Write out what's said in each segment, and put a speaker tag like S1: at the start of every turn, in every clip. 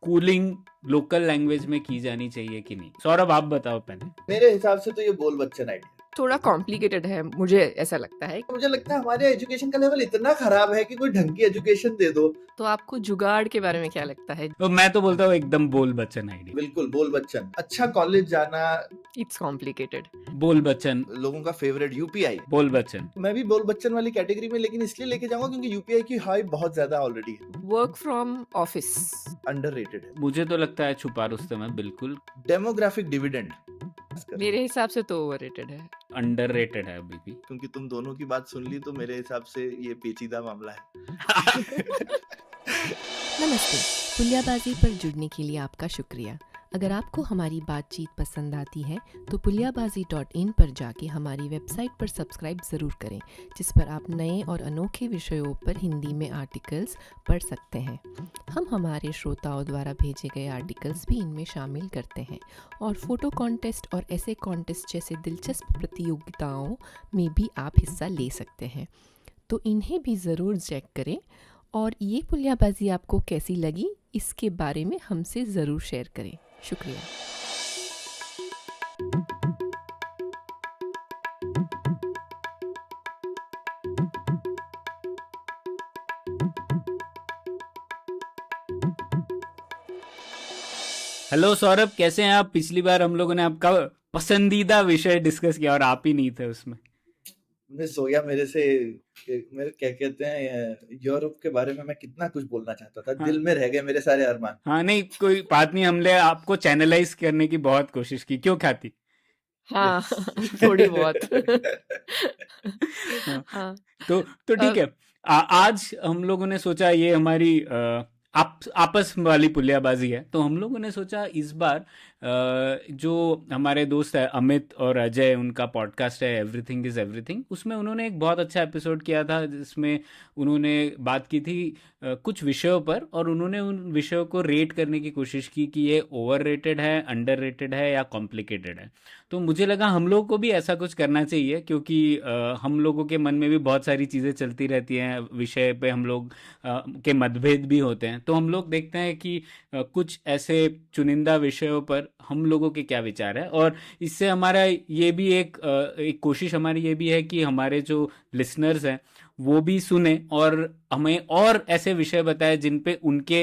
S1: Schooling local language में की जानी चाहिए कि नहीं? सौरभ आप बताओ पहले।
S2: मेरे हिसाब से तो ये बोल बच्चन आइडिया
S3: थोड़ा कॉम्प्लिकेटेड है, मुझे ऐसा लगता है।
S2: मुझे लगता है हमारे एजुकेशन का लेवल इतना खराब है कि कोई ढंग की एजुकेशन दे दो।
S3: तो आपको जुगाड़ के बारे में क्या लगता है?
S1: तो मैं तो बोलता हूँ एकदम बोल बच्चन आइडिया।
S2: बिल्कुल बोल बच्चन, अच्छा कॉलेज जाना,
S3: इट्स कॉम्प्लिकेटेड।
S1: बोल बच्चन,
S2: लोगों का फेवरेट यूपीआई।
S1: बोल बच्चन।
S2: मैं भी बोल बच्चन वाली कैटेगरी में, लेकिन इसलिए लेके जाऊंगा क्योंकि यूपीआई की हाइप बहुत ज्यादा ऑलरेडी है।
S3: वर्क फ्रॉम ऑफिस
S2: अंडररेटेड है।
S1: मुझे तो लगता है छुपा रुस्तम है बिल्कुल
S2: डेमोग्राफिक डिविडेंड
S3: मेरे हिसाब से तो ओवररेटेड है।
S1: अंडररेटेड है अभी भी।
S2: क्योंकि तुम दोनों की बात सुन ली तो मेरे हिसाब से ये पेचीदा मामला है।
S4: नमस्ते, पुलियाबाजी पर जुड़ने के लिए आपका शुक्रिया। अगर आपको हमारी बातचीत पसंद आती है तो puliyabazi.in पर जाके हमारी वेबसाइट पर सब्सक्राइब ज़रूर करें, जिस पर आप नए और अनोखे विषयों पर हिंदी में आर्टिकल्स पढ़ सकते हैं। हम हमारे श्रोताओं द्वारा भेजे गए आर्टिकल्स भी इनमें शामिल करते हैं और फ़ोटो कॉन्टेस्ट और ऐसे कॉन्टेस्ट जैसे दिलचस्प प्रतियोगिताओं में भी आप हिस्सा ले सकते हैं। तो इन्हें भी ज़रूर चेक करें और ये पुलियाबाजी आपको कैसी लगी इसके बारे में हमसे ज़रूर शेयर करें। शुक्रिया।
S1: हेलो सौरभ, कैसे हैं आप? पिछली बार हम लोगों ने आपका पसंदीदा विषय डिस्कस किया और आप ही नहीं थे उसमें।
S2: मैं सोया मेरे से, मेरे क्या कहते हैं, यूरोप के बारे में मैं कितना कुछ बोलना चाहता था।
S1: हाँ।
S2: दिल में रह गए मेरे सारे अरमान।
S1: हाँ नहीं, कोई बात नहीं, हमने आपको चैनलाइज करने की बहुत कोशिश की। क्यों ख्याति?
S3: हाँ थोड़ी बहुत।
S1: हाँ,
S3: हाँ
S1: तो ठीक है। आज हम लोगों ने सोचा ये हमारी आपस वाली पुलियाबाजी है, तो हम लोगों ने सोचा इस बार जो हमारे दोस्त है अमित और अजय, उनका पॉडकास्ट है एवरीथिंग इज एवरीथिंग, उसमें उन्होंने एक बहुत अच्छा एपिसोड किया था जिसमें उन्होंने बात की थी कुछ विषयों पर, और उन्होंने उन विषयों को रेट करने की कोशिश की कि ये ओवररेटेड है, अंडररेटेड है या कॉम्प्लिकेटेड है। तो मुझे लगा हम लोग को भी ऐसा कुछ करना चाहिए, क्योंकि हम लोगों के मन में भी बहुत सारी चीज़ें चलती रहती हैं, विषय पे हम लोग के मतभेद भी होते हैं। तो हम लोग देखते हैं कि कुछ ऐसे चुनिंदा विषयों पर हम लोगों के क्या विचार है, और इससे हमारा ये भी एक कोशिश हमारी ये भी है कि हमारे जो लिसनर्स हैं वो भी सुने और हमें और ऐसे विषय बताए जिन पे उनके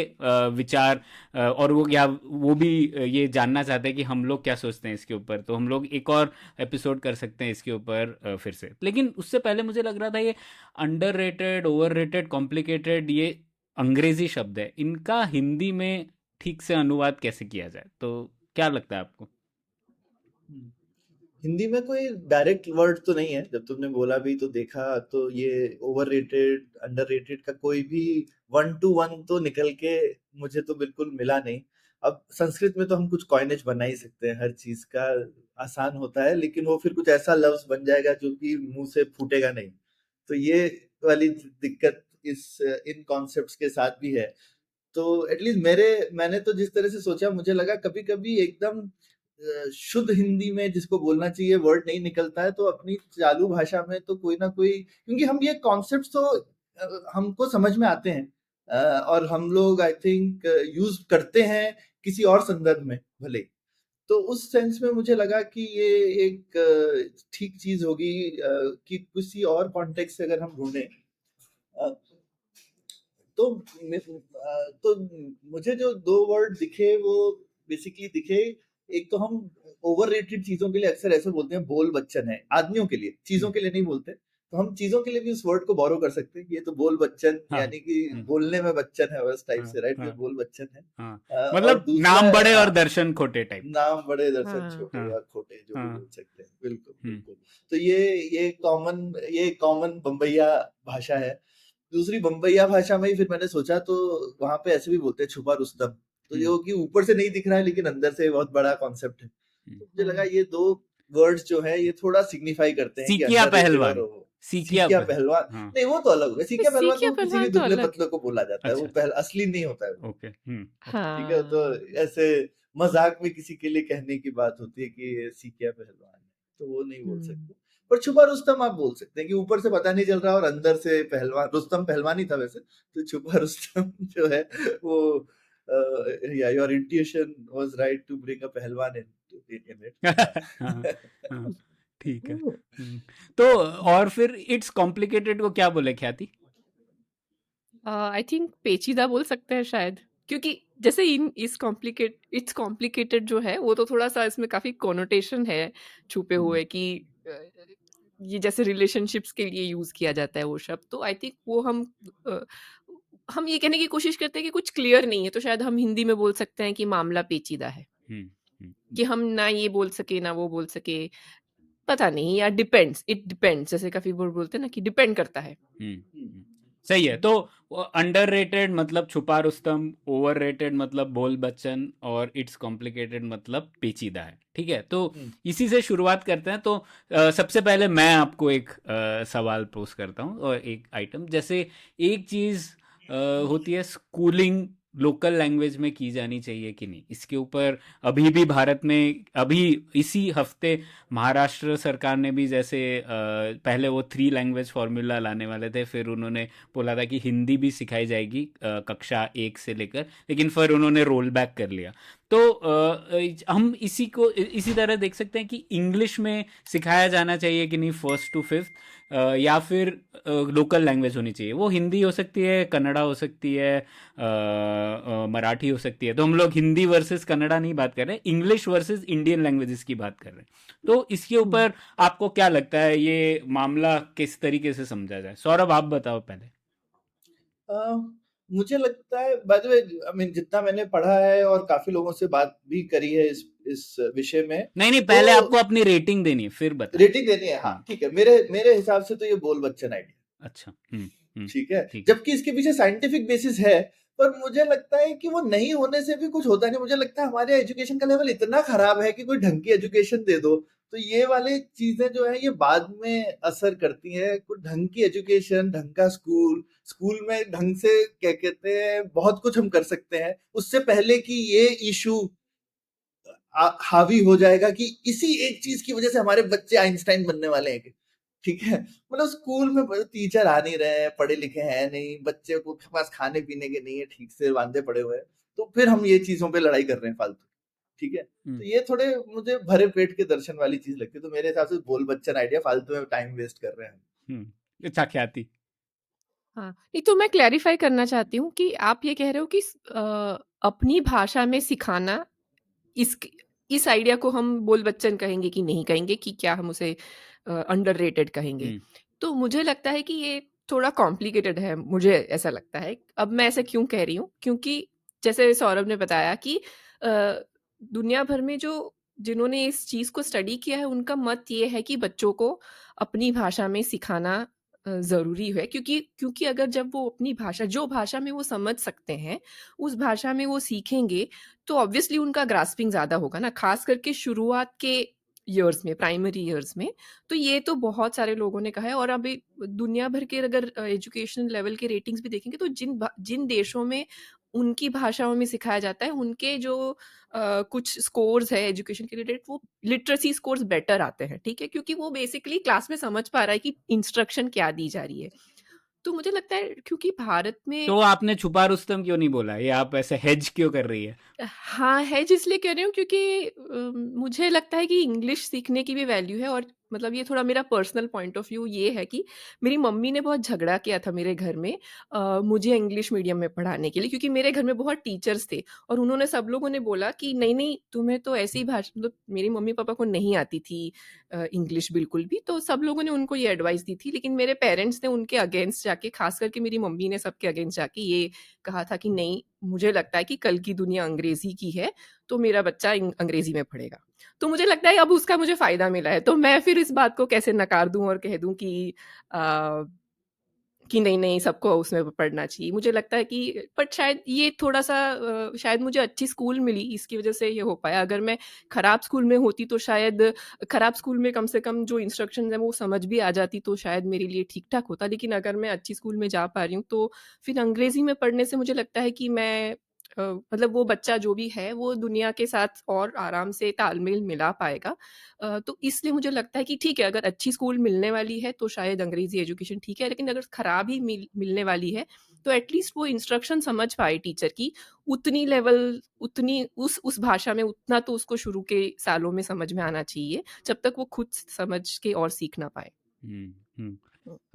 S1: विचार और वो भी ये जानना चाहते हैं कि हम लोग क्या सोचते हैं इसके ऊपर। तो हम लोग एक और एपिसोड कर सकते हैं इसके ऊपर फिर से। लेकिन उससे पहले मुझे लग रहा था ये अंडररेटेड, ओवररेटेड, कॉम्प्लिकेटेड, ये अंग्रेजी शब्द है, इनका हिंदी में ठीक से अनुवाद कैसे किया जाए? तो क्या लगता है आपको?
S2: हिंदी में कोई डायरेक्ट वर्ड तो नहीं है। जब तुमने बोला भी तो देखा, तो ये ओवररेटेड अंडररेटेड का कोई भी 1 to 1 तो निकल के मुझे तो बिल्कुल मिला नहीं। अब संस्कृत में तो हम कुछ कॉइनेज बना ही सकते हैं, हर चीज का आसान होता है, लेकिन वो फिर कुछ ऐसा लफ्ज बन जाएगा जो कि मुंह से फूटेगा नहीं। तो ये वाली दिक्कत इन कॉन्सेप्ट्स के साथ भी है। तो एटलीस्ट मैंने तो जिस तरह से सोचा, मुझे लगा कभी कभी एकदम शुद्ध हिंदी में जिसको बोलना चाहिए वर्ड नहीं निकलता है, तो अपनी चालू भाषा में तो कोई ना कोई, क्योंकि हम ये कॉन्सेप्ट्स तो हमको समझ में आते हैं, और हम लोग आई थिंक यूज करते हैं किसी और संदर्भ में भले। तो उस सेंस में मुझे लगा कि ये एक ठीक चीज होगी कि किसी और कॉन्टेक्स्ट से अगर हम ढूंढें, तो तो मुझे जो दो वर्ड दिखे वो बेसिकली दिखे। एक तो हम ओवररेटेड चीजों के लिए अक्सर ऐसे बोलते हैं बोल बच्चन है, आदमियों के लिए, चीजों के लिए नहीं बोलते। तो हम चीजों के लिए भी उस वर्ड को बोरो कर सकते हैं कि ये तो बोल बच्चन,
S1: हाँ।
S2: यानी कि बोलने में बच्चन है, बस टाइप
S1: हाँ,
S2: से, राइट?
S1: हाँ,
S2: ये बोल बच्चन है।
S1: हाँ।
S2: और
S1: मतलब
S2: दूसरा
S1: नाम बड़े और
S2: हाँ,
S1: दर्शन खोटे टाइप।
S2: नाम बड़े दर्शन
S3: हाँ।
S2: छोटे
S1: हाँ,
S2: या खोटे, जो भी
S1: हाँ।
S2: बोल सकते हैं। बिल्कुल बिल्कुल। तो ये कॉमन बम्बैया भाषा है। दूसरी बम्बैया भाषा में ही फिर मैंने सोचा, तो वहां पे ऐसे भी बोलते हैं छुपा रुस्तम, तो जो कि ऊपर से नहीं दिख रहा है लेकिन अंदर से बहुत बड़ा कॉन्सेप्ट है। तो मुझे लगा ये दो वर्ड्स जो है ये थोड़ा सिग्निफाई करते हैं कि
S1: सीकिया
S2: अंडररेटेड
S1: पहलवान।
S2: और
S1: सीकिया
S2: सीकिया पहलवान।
S1: हाँ।
S2: नहीं, वो तो अलग हो गया। सीकिया पहलवान
S3: सीकिया
S2: तो किसी भी
S3: पहलवान तो
S2: दुबले
S3: अलग।
S2: पतले को बोला जाता है, वो
S1: अच्छा।
S2: असली नहीं होता है वो।
S1: ओके।
S2: ठीक है, तो
S3: हाँ
S2: ऐसे मजाक में किसी के लिए कहने की बात होती है कि ये सीकिया पहलवान है, तो वो नहीं बोल सकते। पर छुपा रुस्तम आप बोल सकते हैं कि ऊपर से पता नहीं चल रहा और अंदर से पहलवान। रुस्तम पहलवान ही था वैसे, तो छुपा रुस्तम जो है वो yeah, your intuition was right to bring a पहलवान in it.
S1: हाँ, हाँ, ठीक है। तो और फिर इट्स कॉम्प्लिकेटेड को क्या बोले ख्याति?
S3: आई थिंक पेचीदा बोल सकते हैं शायद, क्योंकि जैसे इन इट्स कॉम्प्लिकेटेड जो है वो तो थोड़ा सा इसमें काफी कोनोटेशन है छुपे हुए कि ये जैसे रिलेशनशिप्स के लिए यूज किया जाता है वो शब्द, तो आई थिंक वो अ, हम ये कहने की कोशिश करते हैं कि कुछ क्लियर नहीं है, तो शायद हम हिंदी में बोल सकते हैं कि मामला पेचीदा है, कि हम ना ये बोल सके ना वो बोल सके, पता नहीं, या इट डिपेंड्स, जैसे काफी बोलते हैं ना कि डिपेंड करता है।
S1: सही है। तो अंडररेटेड मतलब छुपा रुस्तम, ओवररेटेड मतलब बोल बच्चन, और इट्स कॉम्प्लिकेटेड मतलब पेचीदा है। ठीक है, तो इसी से शुरुआत करते हैं। तो सबसे पहले मैं आपको एक सवाल पोस्ट करता हूँ, और एक आइटम, जैसे एक चीज़ होती है, स्कूलिंग लोकल लैंग्वेज में की जानी चाहिए कि नहीं, इसके ऊपर अभी भी भारत में, अभी इसी हफ्ते महाराष्ट्र सरकार ने भी, जैसे पहले वो 3 लैंग्वेज फॉर्मूला लाने वाले थे, फिर उन्होंने बोला था कि हिंदी भी सिखाई जाएगी कक्षा 1 से लेकर, लेकिन फिर उन्होंने रोल बैक कर लिया। तो हम इसी तरह देख सकते हैं कि इंग्लिश में सिखाया जाना चाहिए कि नहीं 1st to 5th, या फिर लोकल लैंग्वेज होनी चाहिए। वो हिंदी हो सकती है, कन्नड़ा हो सकती है, मराठी हो सकती है। तो हम लोग हिंदी वर्सेस कन्नड़ा नहीं बात कर रहे, इंग्लिश वर्सेस इंडियन लैंग्वेजेस की बात कर रहे हैं। तो इसके ऊपर आपको क्या लगता है, ये मामला किस तरीके से समझा जाए? सौरभ, आप बताओ पहले।
S2: मुझे लगता है, by the way, I mean, जितना मैंने पढ़ा है और काफी लोगों से बात भी करी है इस विषय में,
S1: नहीं, पहले आपको अपनी रेटिंग देनी है, फिर बता।
S2: रेटिंग देनी है, हाँ ठीक है। मेरे हिसाब से तो ये बोल बच्चन आइडिया।
S1: अच्छा,
S2: ठीक है, जबकि इसके पीछे साइंटिफिक बेसिस है, पर मुझे लगता है कि वो नहीं होने से भी कुछ होता नहीं। मुझे लगता है हमारे एजुकेशन का लेवल इतना खराब है कि कोई ढंग की एजुकेशन दे दो तो ये वाली चीजें जो है ये बाद में असर करती है। कुछ ढंग की एजुकेशन, ढंग का स्कूल में ढंग से क्या कहते हैं, बहुत कुछ हम कर सकते हैं, उससे पहले कि ये इशू हावी हो जाएगा कि इसी एक चीज की वजह से हमारे बच्चे आइंस्टाइन बनने वाले हैं। ठीक है, मतलब स्कूल में टीचर आ नहीं रहे हैं, पढ़े लिखे हैं नहीं, बच्चे को पास खाने पीने के नहीं है, ठीक से वांदे पड़े हुए हैं, तो फिर हम ये चीजों पे लड़ाई कर रहे हैं फालतू। ठीक है, तो ये थोड़े मुझे भरे पेट के दर्शन वाली चीज लगती है। तो मेरे हिसाब से बोल बच्चन आइडिया, फालतू में टाइम वेस्ट कर रहे हैं।
S1: अच्छा, ख्याति।
S3: हाँ, नहीं तो मैं क्लैरिफाई करना चाहती हूँ कि आप ये कह रहे हो कि अपनी भाषा में सिखाना, इस आइडिया को हम बोल बच्चन कहेंगे कि नहीं कहेंगे, कि क्या हम उसे अंडररेटेड कहेंगे? तो मुझे लगता है कि ये थोड़ा कॉम्प्लिकेटेड है, मुझे ऐसा लगता है। अब मैं ऐसा क्यों कह रही हूँ, क्योंकि जैसे सौरभ ने बताया कि दुनिया भर में जिन्होंने इस चीज़ को स्टडी किया है, उनका मत ये है कि बच्चों को अपनी भाषा में सिखाना ज़रूरी है, क्योंकि अगर जब वो अपनी भाषा, जो भाषा में वो समझ सकते हैं, उस भाषा में वो सीखेंगे, तो ऑब्वियसली उनका ग्रास्पिंग ज़्यादा होगा ना, खास करके शुरुआत के ईयर्स में, प्राइमरी ईयर्स में। तो ये तो बहुत सारे लोगों ने कहा है, और अभी दुनिया भर के अगर एजुकेशन लेवल के रेटिंग्स भी देखेंगे, तो जिन देशों में उनकी भाषाओं में सिखाया जाता है, उनके जो कुछ स्कोर्स है एजुकेशन के रिलेटेड, वो लिटरेसी स्कोर्स बेटर आते हैं। ठीक है, क्योंकि वो बेसिकली क्लास में समझ पा रहा है कि इंस्ट्रक्शन क्या दी जा रही है। तो मुझे लगता है क्योंकि भारत में,
S1: तो आपने छुपा रुस्तम क्यों नहीं बोला? ये आप ऐसे हेज क्यों कर रही है?
S3: हाँ, हेज इसलिए कह रही हूँ क्योंकि मुझे लगता है कि इंग्लिश सीखने की भी वैल्यू है, और मतलब ये थोड़ा मेरा पर्सनल पॉइंट ऑफ व्यू ये है कि मेरी मम्मी ने बहुत झगड़ा किया था मेरे घर में मुझे इंग्लिश मीडियम में पढ़ाने के लिए, क्योंकि मेरे घर में बहुत टीचर्स थे, और उन्होंने, सब लोगों ने बोला कि नहीं नहीं, तुम्हें तो ऐसी भाषा, मतलब मेरी मम्मी पापा को नहीं आती थी इंग्लिश बिल्कुल भी, तो सब लोगों ने उनको ये एडवाइस दी थी, लेकिन मेरे पेरेंट्स ने उनके अगेंस्ट जाके, खास करके मेरी मम्मी ने सबके अगेंस्ट जाके ये कहा था कि नहीं, मुझे लगता है कि कल की दुनिया अंग्रेजी की है, तो मेरा बच्चा अंग्रेजी में पढ़ेगा। तो मुझे लगता है अब उसका मुझे फायदा मिला है, तो मैं फिर इस बात को कैसे नकार दूं और कह दूं कि नहीं नहीं, सबको उसमें पढ़ना चाहिए। मुझे लगता है कि, बट शायद ये थोड़ा सा शायद मुझे अच्छी स्कूल मिली, इसकी वजह से ये हो पाया। अगर मैं खराब स्कूल में होती तो शायद खराब स्कूल में कम से कम जो इंस्ट्रक्शन है वो समझ भी आ जाती, तो शायद मेरे लिए ठीक ठाक होता। लेकिन अगर मैं अच्छी स्कूल में जा पा रही हूँ, तो फिर अंग्रेजी में पढ़ने से मुझे लगता है कि मैं मतलब वो बच्चा जो भी है वो दुनिया के साथ और आराम से तालमेल मिला पाएगा। तो इसलिए मुझे लगता है कि ठीक है, अगर अच्छी स्कूल मिलने वाली है तो शायद अंग्रेजी एजुकेशन ठीक है, लेकिन अगर खराब ही मिलने वाली है तो एटलीस्ट वो इंस्ट्रक्शन समझ पाए टीचर की, उतनी लेवल, उतनी उस भाषा में उतना तो उसको शुरू के सालों में समझ में आना चाहिए, जब तक वो खुद समझ के और सीख ना पाए।
S1: हम्म हम्म।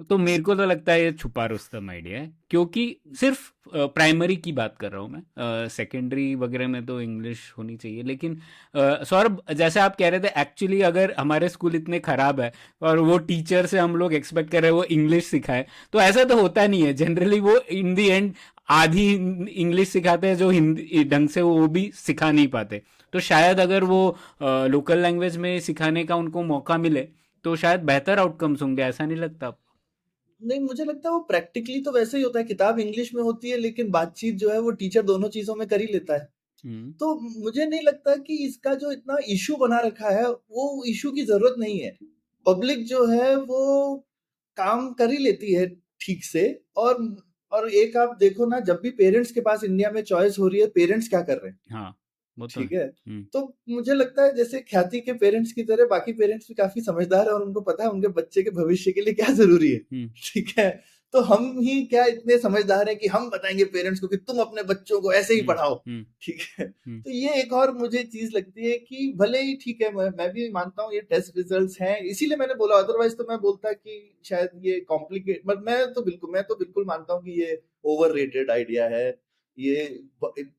S1: तो मेरे को तो लगता है ये छुपा रुस्तम आइडिया है, क्योंकि सिर्फ प्राइमरी की बात कर रहा हूँ मैं, सेकेंडरी वगैरह में तो इंग्लिश होनी चाहिए। लेकिन सौरभ, जैसे आप कह रहे थे, एक्चुअली अगर हमारे स्कूल इतने खराब है और वो टीचर से हम लोग एक्सपेक्ट कर रहे हैं वो इंग्लिश सिखाए, तो ऐसा तो होता नहीं है। जनरली वो इन दी एंड आधी इंग्लिश सिखाते हैं जो हिंदी ढंग से वो भी सिखा नहीं पाते। तो शायद अगर वो लोकल लैंग्वेज में सिखाने का उनको मौका मिले तो शायद बेहतर आउटकम्स होंगे, ऐसा नहीं लगता आपको?
S2: नहीं, मुझे लगता है वो प्रैक्टिकली तो वैसे ही होता है, किताब इंग्लिश में होती है लेकिन बातचीत जो है वो टीचर दोनों चीजों में कर ही लेता है।
S1: हम्म
S2: तो मुझे नहीं लगता कि इसका जो इतना इश्यू बना रखा है वो इश्यू की जरूरत नहीं है। पब्लिक जो है वो काम कर ही लेती है ठीक से। और और एक आप देखो ना, जब भी पेरेंट्स के पास इंडिया में चॉइस हो रही है, पेरेंट्स क्या कर रहे हैं?
S1: हाँ, वो तो है।
S2: ठीक है। तो मुझे लगता है जैसे ख्याति के पेरेंट्स की तरह बाकी पेरेंट्स भी काफी समझदार है और उनको पता है उनके बच्चे के भविष्य के लिए क्या जरूरी है।
S1: हम्म
S2: ठीक है। तो हम ही क्या इतने समझदार हैं कि हम बताएंगे पेरेंट्स को कि तुम अपने बच्चों को ऐसे ही
S1: हम्म
S2: पढ़ाओ।
S1: हम्म
S2: ठीक है।
S1: हम्म
S2: तो ये एक और मुझे चीज लगती है कि भले ही ठीक है, मैं भी मानता हूँ ये टेस्ट रिजल्ट्स हैं, इसीलिए मैंने बोला, अदरवाइज तो मैं बोलता कि शायद ये कॉम्प्लिकेट, मैं तो बिल्कुल मानता हूँ कि ये ओवररेटेड आइडिया है। ये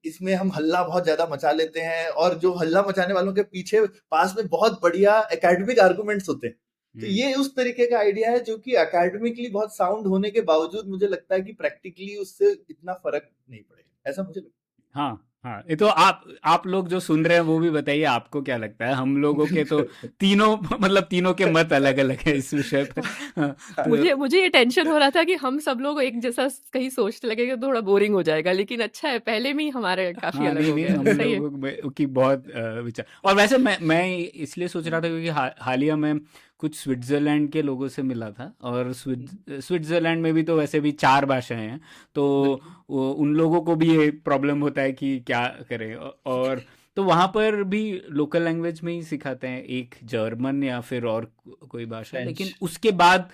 S2: इसमें हम हल्ला बहुत ज्यादा मचा लेते हैं और जो हल्ला मचाने वालों के पीछे पास में बहुत बढ़िया एकेडमिक आर्गुमेंट्स होते हैं। तो ये उस तरीके का आइडिया है जो कि एकेडमिकली बहुत साउंड होने के बावजूद मुझे लगता है कि प्रैक्टिकली उससे इतना फर्क नहीं पड़ेगा, ऐसा मुझे लगता
S1: हाँ हाँ, ये तो आप लोग जो सुन रहे हैं वो भी बताइए आपको क्या लगता है। हम लोगों के तो
S2: है।
S1: तीनों मतलब तीनों के मत अलग अलग है इस विषय पर। हाँ, तो
S3: मुझे ये टेंशन हो रहा था कि हम सब लोग एक जैसा कहीं सोचने लगेगा तो थोड़ा बोरिंग हो जाएगा, लेकिन अच्छा है, पहले में ही हमारे काफी
S1: हाँ,
S3: अलग
S1: नहीं
S3: हो
S1: नहीं,
S3: गया,
S1: हम
S3: सही है।
S1: लोगों की बहुत विचार। और वैसे मैं इसलिए सोच रहा था क्योंकि हालिया में कुछ स्विट्जरलैंड के लोगों से मिला था, और स्विट्जरलैंड में भी तो वैसे भी 4 भाषाएं हैं। तो
S2: बिल्कुल।
S1: उन लोगों को भी ये प्रॉब्लम होता है कि क्या करें। और तो वहाँ पर भी लोकल लैंग्वेज में ही सिखाते हैं, एक जर्मन या फिर और कोई भाषा।
S2: फ्रेंच।
S1: लेकिन उसके बाद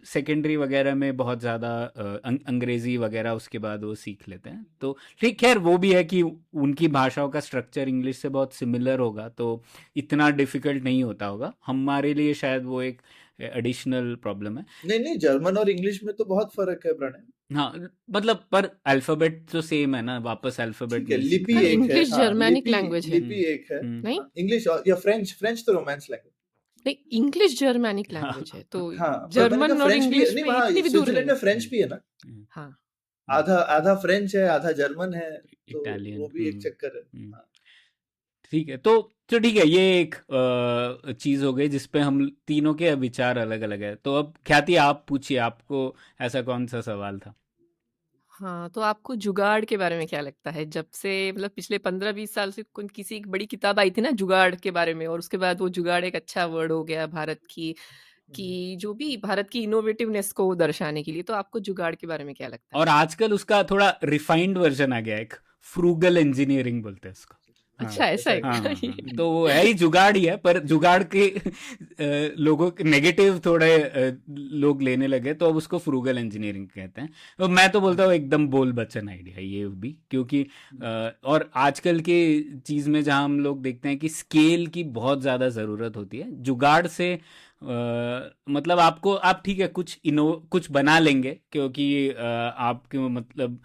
S1: सेकेंडरी वगैरह में बहुत ज़्यादा अंग्रेज़ी वगैरह उसके बाद वो सीख लेते हैं। तो ठीक, खैर वो भी है कि उनकी भाषाओं का स्ट्रक्चर इंग्लिश से बहुत सिमिलर होगा, तो इतना डिफिकल्ट नहीं होता होगा। हमारे लिए शायद वो एक एडिशनल प्रॉब्लम है।
S2: नहीं नहीं, जर्मन और इंग्लिश में तो बहुत फर्क है प्रणय।
S1: हाँ, मतलब पर अल्फ़ाबेट तो सेम है ना, वापस अल्फ़ाबेट
S2: ठीक है,
S1: नहीं
S2: लिपि
S1: सीखते
S3: पर
S1: हैं।
S2: एक है।
S3: इंग्लिश
S2: हाँ,
S3: जर्मैनिक
S2: लिपि
S3: लैंग्वेज है,
S2: लिपि एक है।
S3: नहीं?
S2: हाँ, इंग्लिश या फ्रेंच, फ्रेंच तो रोमांस लैंग्वेज।
S3: नहीं, इंग्लिश जर्मैनिक
S1: हाँ
S3: लैंग्वेज है, तो
S2: हाँ, पर मैंने कहा
S3: जर्मन और
S2: फ्रेंच भी है,
S3: इंग्लिश
S2: नहीं
S3: में
S2: वहाँ
S3: इतनी भी दूर
S2: स्विट्जरलैंड
S3: नहीं
S2: में
S3: है।
S2: फ्रेंच भी है ना।
S1: हम्म,
S3: हाँ।
S2: आधा आधा फ्रेंच है, आधा जर्मन है। तो
S1: इटालियन।
S2: वो भी एक चक्कर है।
S1: हम्म।
S2: हाँ।
S1: ठीक है, तो ठीक है, ये एक चीज हो गई जिसपे हम तीनों के विचार अलग अलग है। तो अब ख्याति, आप पूछिए, आपको ऐसा कौन सा सवाल था?
S3: हाँ, तो आपको जुगाड़ के बारे में क्या लगता है? जब से मतलब पिछले 15-20 साल से किसी एक बड़ी किताब आई थी ना जुगाड़ के बारे में, और उसके बाद वो जुगाड़ एक अच्छा वर्ड हो गया भारत की जो भी भारत की इनोवेटिवनेस को दर्शाने के लिए। तो आपको जुगाड़ के बारे में क्या लगता है?
S1: और आजकल उसका थोड़ा रिफाइंड वर्जन आ गया, एक फ्रूगल इंजीनियरिंग बोलते हैं उसको। हाँ
S3: अच्छा, ऐसा
S2: ऐसा
S3: है
S2: है
S1: हाँ
S2: क्या?
S3: क्या?
S1: हाँ हाँ, तो वो है ही जुगाड़ ही है, पर जुगाड़ के लोगों के नेगेटिव थोड़े लोग लेने लगे, तो अब उसको फ्रूगल इंजीनियरिंग कहते हैं। तो मैं तो बोलता हूँ एकदम बोल बच्चन आइडिया है ये भी, क्योंकि और आजकल के चीज़ में जहाँ हम लोग देखते हैं कि स्केल की बहुत ज़्यादा ज़रूरत होती है, जुगाड़ से मतलब आप ठीक है कुछ बना लेंगे, क्योंकि आपके मतलब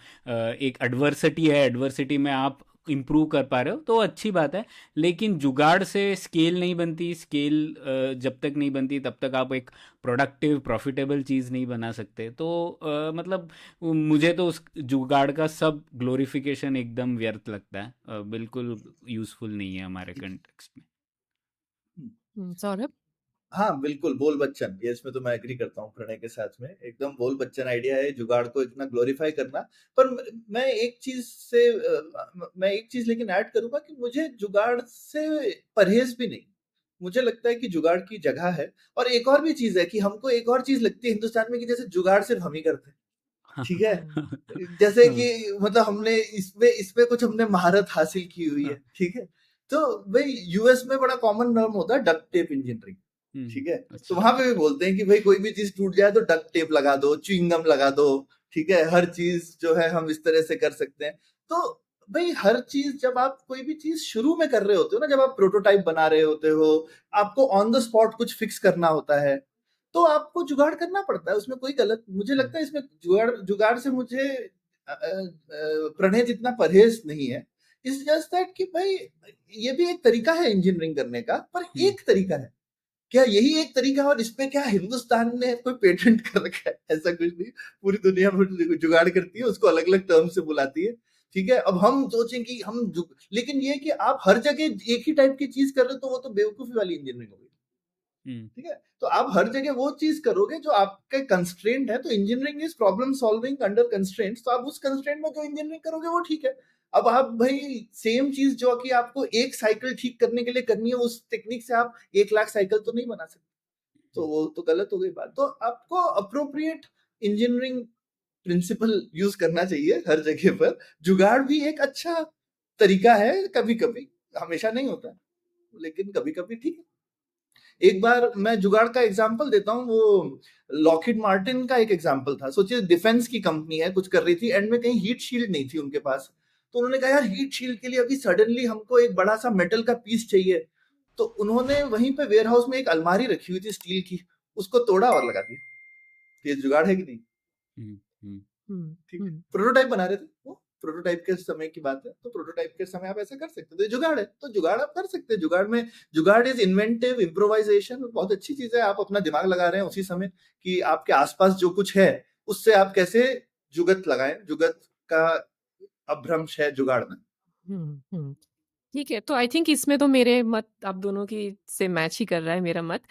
S1: एक एडवर्सिटी है, एडवर्सिटी में आप इम्प्रूव कर पा रहे हो तो अच्छी बात है। लेकिन जुगाड़ से स्केल नहीं बनती। स्केल जब तक नहीं बनती तब तक आप एक प्रोडक्टिव प्रॉफिटेबल चीज़ नहीं बना सकते। तो मतलब मुझे तो उस जुगाड़ का सब ग्लोरिफिकेशन एकदम व्यर्थ लगता है, बिल्कुल यूज़फुल नहीं है हमारे कंटेक्स्ट में।
S3: सौरभ?
S2: हाँ, बिल्कुल, बोल बच्चन, ये इसमें तो मैं एग्री करता हूँ प्रणय के साथ में। एकदम बोल बच्चन आइडिया है जुगाड़ को इतना ग्लोरीफाई करना। पर मैं एक चीज़ लेकिन ऐड करूँगा कि मुझे जुगाड़ से परहेज़ भी नहीं। मुझे लगता है कि जुगाड़ की जगह है। और एक और भी चीज़ है कि हमको एक और चीज़ लगती है हिंदुस्तान में कि जैसे जुगाड़ सिर्फ़ हम ही करते हैं। ठीक है,
S3: हम्म,
S2: जैसे कि मतलब हमने इसमें कुछ हमने महारत हासिल की हुई है, ठीक है। तो भाई यूएस में बड़ा कॉमन टर्म होता है डक्ट टेप इंजीनियरिंग, ठीक है। तो
S1: अच्छा।
S2: वहां पे भी बोलते हैं कि भाई कोई भी चीज टूट जाए तो डक्ट टेप लगा दो, च्युइंगम लगा दो, ठीक है। हर चीज जो है हम इस तरह से कर सकते हैं। तो भाई हर चीज, जब आप कोई भी चीज शुरू में कर रहे होते हो ना, जब आप प्रोटोटाइप बना रहे होते हो, आपको ऑन द स्पॉट कुछ फिक्स करना होता है, तो आपको जुगाड़ करना पड़ता है। उसमें कोई गलत, मुझे लगता है इसमें जुगाड़ से मुझे प्रणय जितना परहेज नहीं है। इट्स जस्ट दैट कि भाई ये भी एक तरीका है इंजीनियरिंग करने का, पर एक तरीका है क्या, यही एक तरीका है। और इसमें क्या हिंदुस्तान ने कोई पेटेंट कर रखा है? ऐसा कुछ नहीं। पूरी दुनिया में जुगाड़ करती है, उसको अलग अलग टर्म से बुलाती है, ठीक है। अब हम सोचें कि लेकिन ये कि आप हर जगह एक ही टाइप की चीज कर रहे हो, तो वो तो बेवकूफी वाली इंजीनियरिंग हो गई, ठीक है। तो आप हर जगह वो चीज करोगे जो आपके कंस्ट्रेंट है। तो engineering is problem solving under constraints. तो आप उस कंस्ट्रेंट में जो इंजीनियरिंग करोगे वो ठीक है। अब आप भाई सेम चीज जो कि आपको एक साइकिल ठीक करने के लिए करनी है, उस टेक्निक से आप 1 लाख साइकिल तो नहीं बना सकते। तो वो तो गलत हो गई बात। तो आपको अप्रोप्रिएट इंजीनियरिंग प्रिंसिपल यूज करना चाहिए हर जगह पर। जुगाड़ भी एक अच्छा तरीका है, कभी कभी, हमेशा नहीं होता, लेकिन कभी कभी ठीक है। एक बार मैं जुगाड़ का एग्जांपल देता हूँ। वो लॉकहीड मार्टिन का एक एग्जांपल था। सोचिए डिफेंस की कंपनी है, कुछ कर रही थी, एंड में कहीं हीट शील्ड नहीं थी उनके पास। तो उन्होंने कहा यार हीट शील्ड के लिए अभी सडनली हमको एक बड़ा सा मेटल का पीस चाहिए। तो उन्होंने वहीं पे वेयर हाउस में एक अलमारी रखी हुई थी स्टील की, उसको तोड़ा और लगा दिया। ये जुगाड़ है कि नहीं? ठीक है, प्रोटोटाइप बना रहे थे वो, प्रोटोटाइप के समय की बात है। तो प्रोटोटाइप के समय आप ऐसा कर सकते थे, जुगाड़ है तो जुगाड़ आप कर सकते हैं। जुगाड़ इज इन्वेंटिव इम्प्रोवाइजेशन, बहुत अच्छी चीज है। आप अपना दिमाग लगा रहे हैं उसी समय कि आपके आसपास जो कुछ है उससे आप कैसे जुगत लगाएं। जुगत का अभ्रंश है जुगाड़ में।
S3: ठीक है, तो आई थिंक इसमें तो मेरे मत आप दोनों की से मैच ही कर रहा है मेरा मत।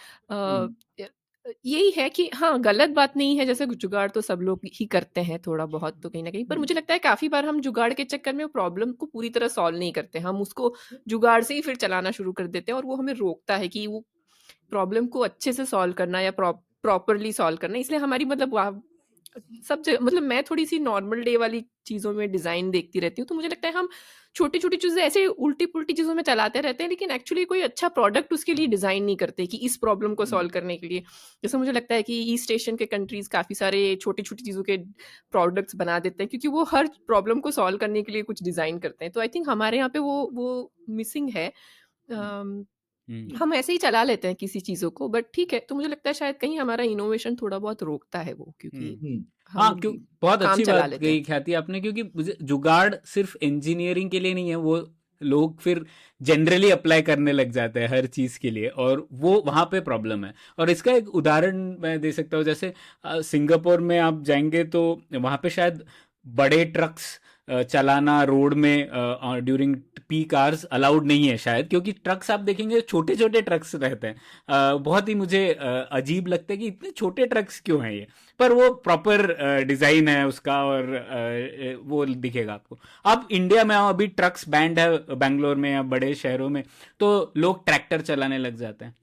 S3: यही है कि हाँ, गलत बात नहीं है, जैसे जुगाड़ तो सब लोग ही करते हैं थोड़ा बहुत तो कहीं न कहीं। पर मुझे लगता है काफ़ी बार हम जुगाड़ के चक्कर में प्रॉब्लम को पूरी तरह सॉल्व नहीं करते। हम उसको जुगाड़ से ही फिर चलाना शुरू कर देते हैं और वो हमें रोकता है कि वो प्रॉब्लम को अच्छे से सॉल्व करना या प्रॉपरली सॉल्व करना। इसलिए हमारी मतलब सब जगह मतलब मैं थोड़ी-सी नॉर्मल डे वाली चीज़ों में डिज़ाइन देखती रहती हूँ, तो मुझे लगता है हम छोटी-छोटी चीज़ें ऐसे उल्टी-पुल्टी चीज़ों में चलाते रहते हैं, लेकिन एक्चुअली कोई अच्छा प्रोडक्ट उसके लिए डिज़ाइन नहीं करते कि इस प्रॉब्लम को सॉल्व करने के लिए। जैसे मुझे लगता है कि ईस्ट एशियन के कंट्रीज़ काफ़ी सारे छोटी-छोटी चीज़ों के प्रोडक्ट्स बना देते हैं, क्योंकि वो हर प्रॉब्लम को सॉल्व करने के लिए कुछ डिज़ाइन करते हैं। तो आई थिंक हमारे यहाँ पे वो मिसिंग है। अम, हम ऐसे ही चला लेते हैं किसी चीज़ों को, बट ठीक है, तो मुझे लगता है शायद कहीं हमारा इनोवेशन थोड़ा बहुत रोकता है वो, क्योंकि
S1: हाँ,
S3: हम
S1: क्यों बहुत
S3: काम
S1: अच्छी
S3: चला
S1: बात
S3: लेते
S1: कही
S3: हैं।
S1: ख्याति आपने, क्योंकि जुगाड़ सिर्फ इंजीनियरिंग के लिए नहीं है, वो लोग फिर जनरली अप्लाई करने लग जाते हैं हर चीज़ के लिए, और वो वहाँ पे प्रॉब्लम है। और इसका एक उदाहरण मैं दे सकता हूँ। जैसे सिंगापुर में आप जाएंगे तो वहाँ पे शायद बड़े ट्रक्स चलाना रोड में ड्यूरिंग पीक आवर्स अलाउड नहीं है शायद, क्योंकि ट्रक्स आप देखेंगे छोटे छोटे ट्रक्स रहते हैं। बहुत ही मुझे अजीब लगता है कि इतने छोटे ट्रक्स क्यों हैं ये, पर वो प्रॉपर डिज़ाइन है उसका, और वो दिखेगा आपको। आप इंडिया में आओ, अभी ट्रक्स बैंड है बेंगलोर में या बड़े शहरों में, तो लोग ट्रैक्टर चलाने लग जाते हैं।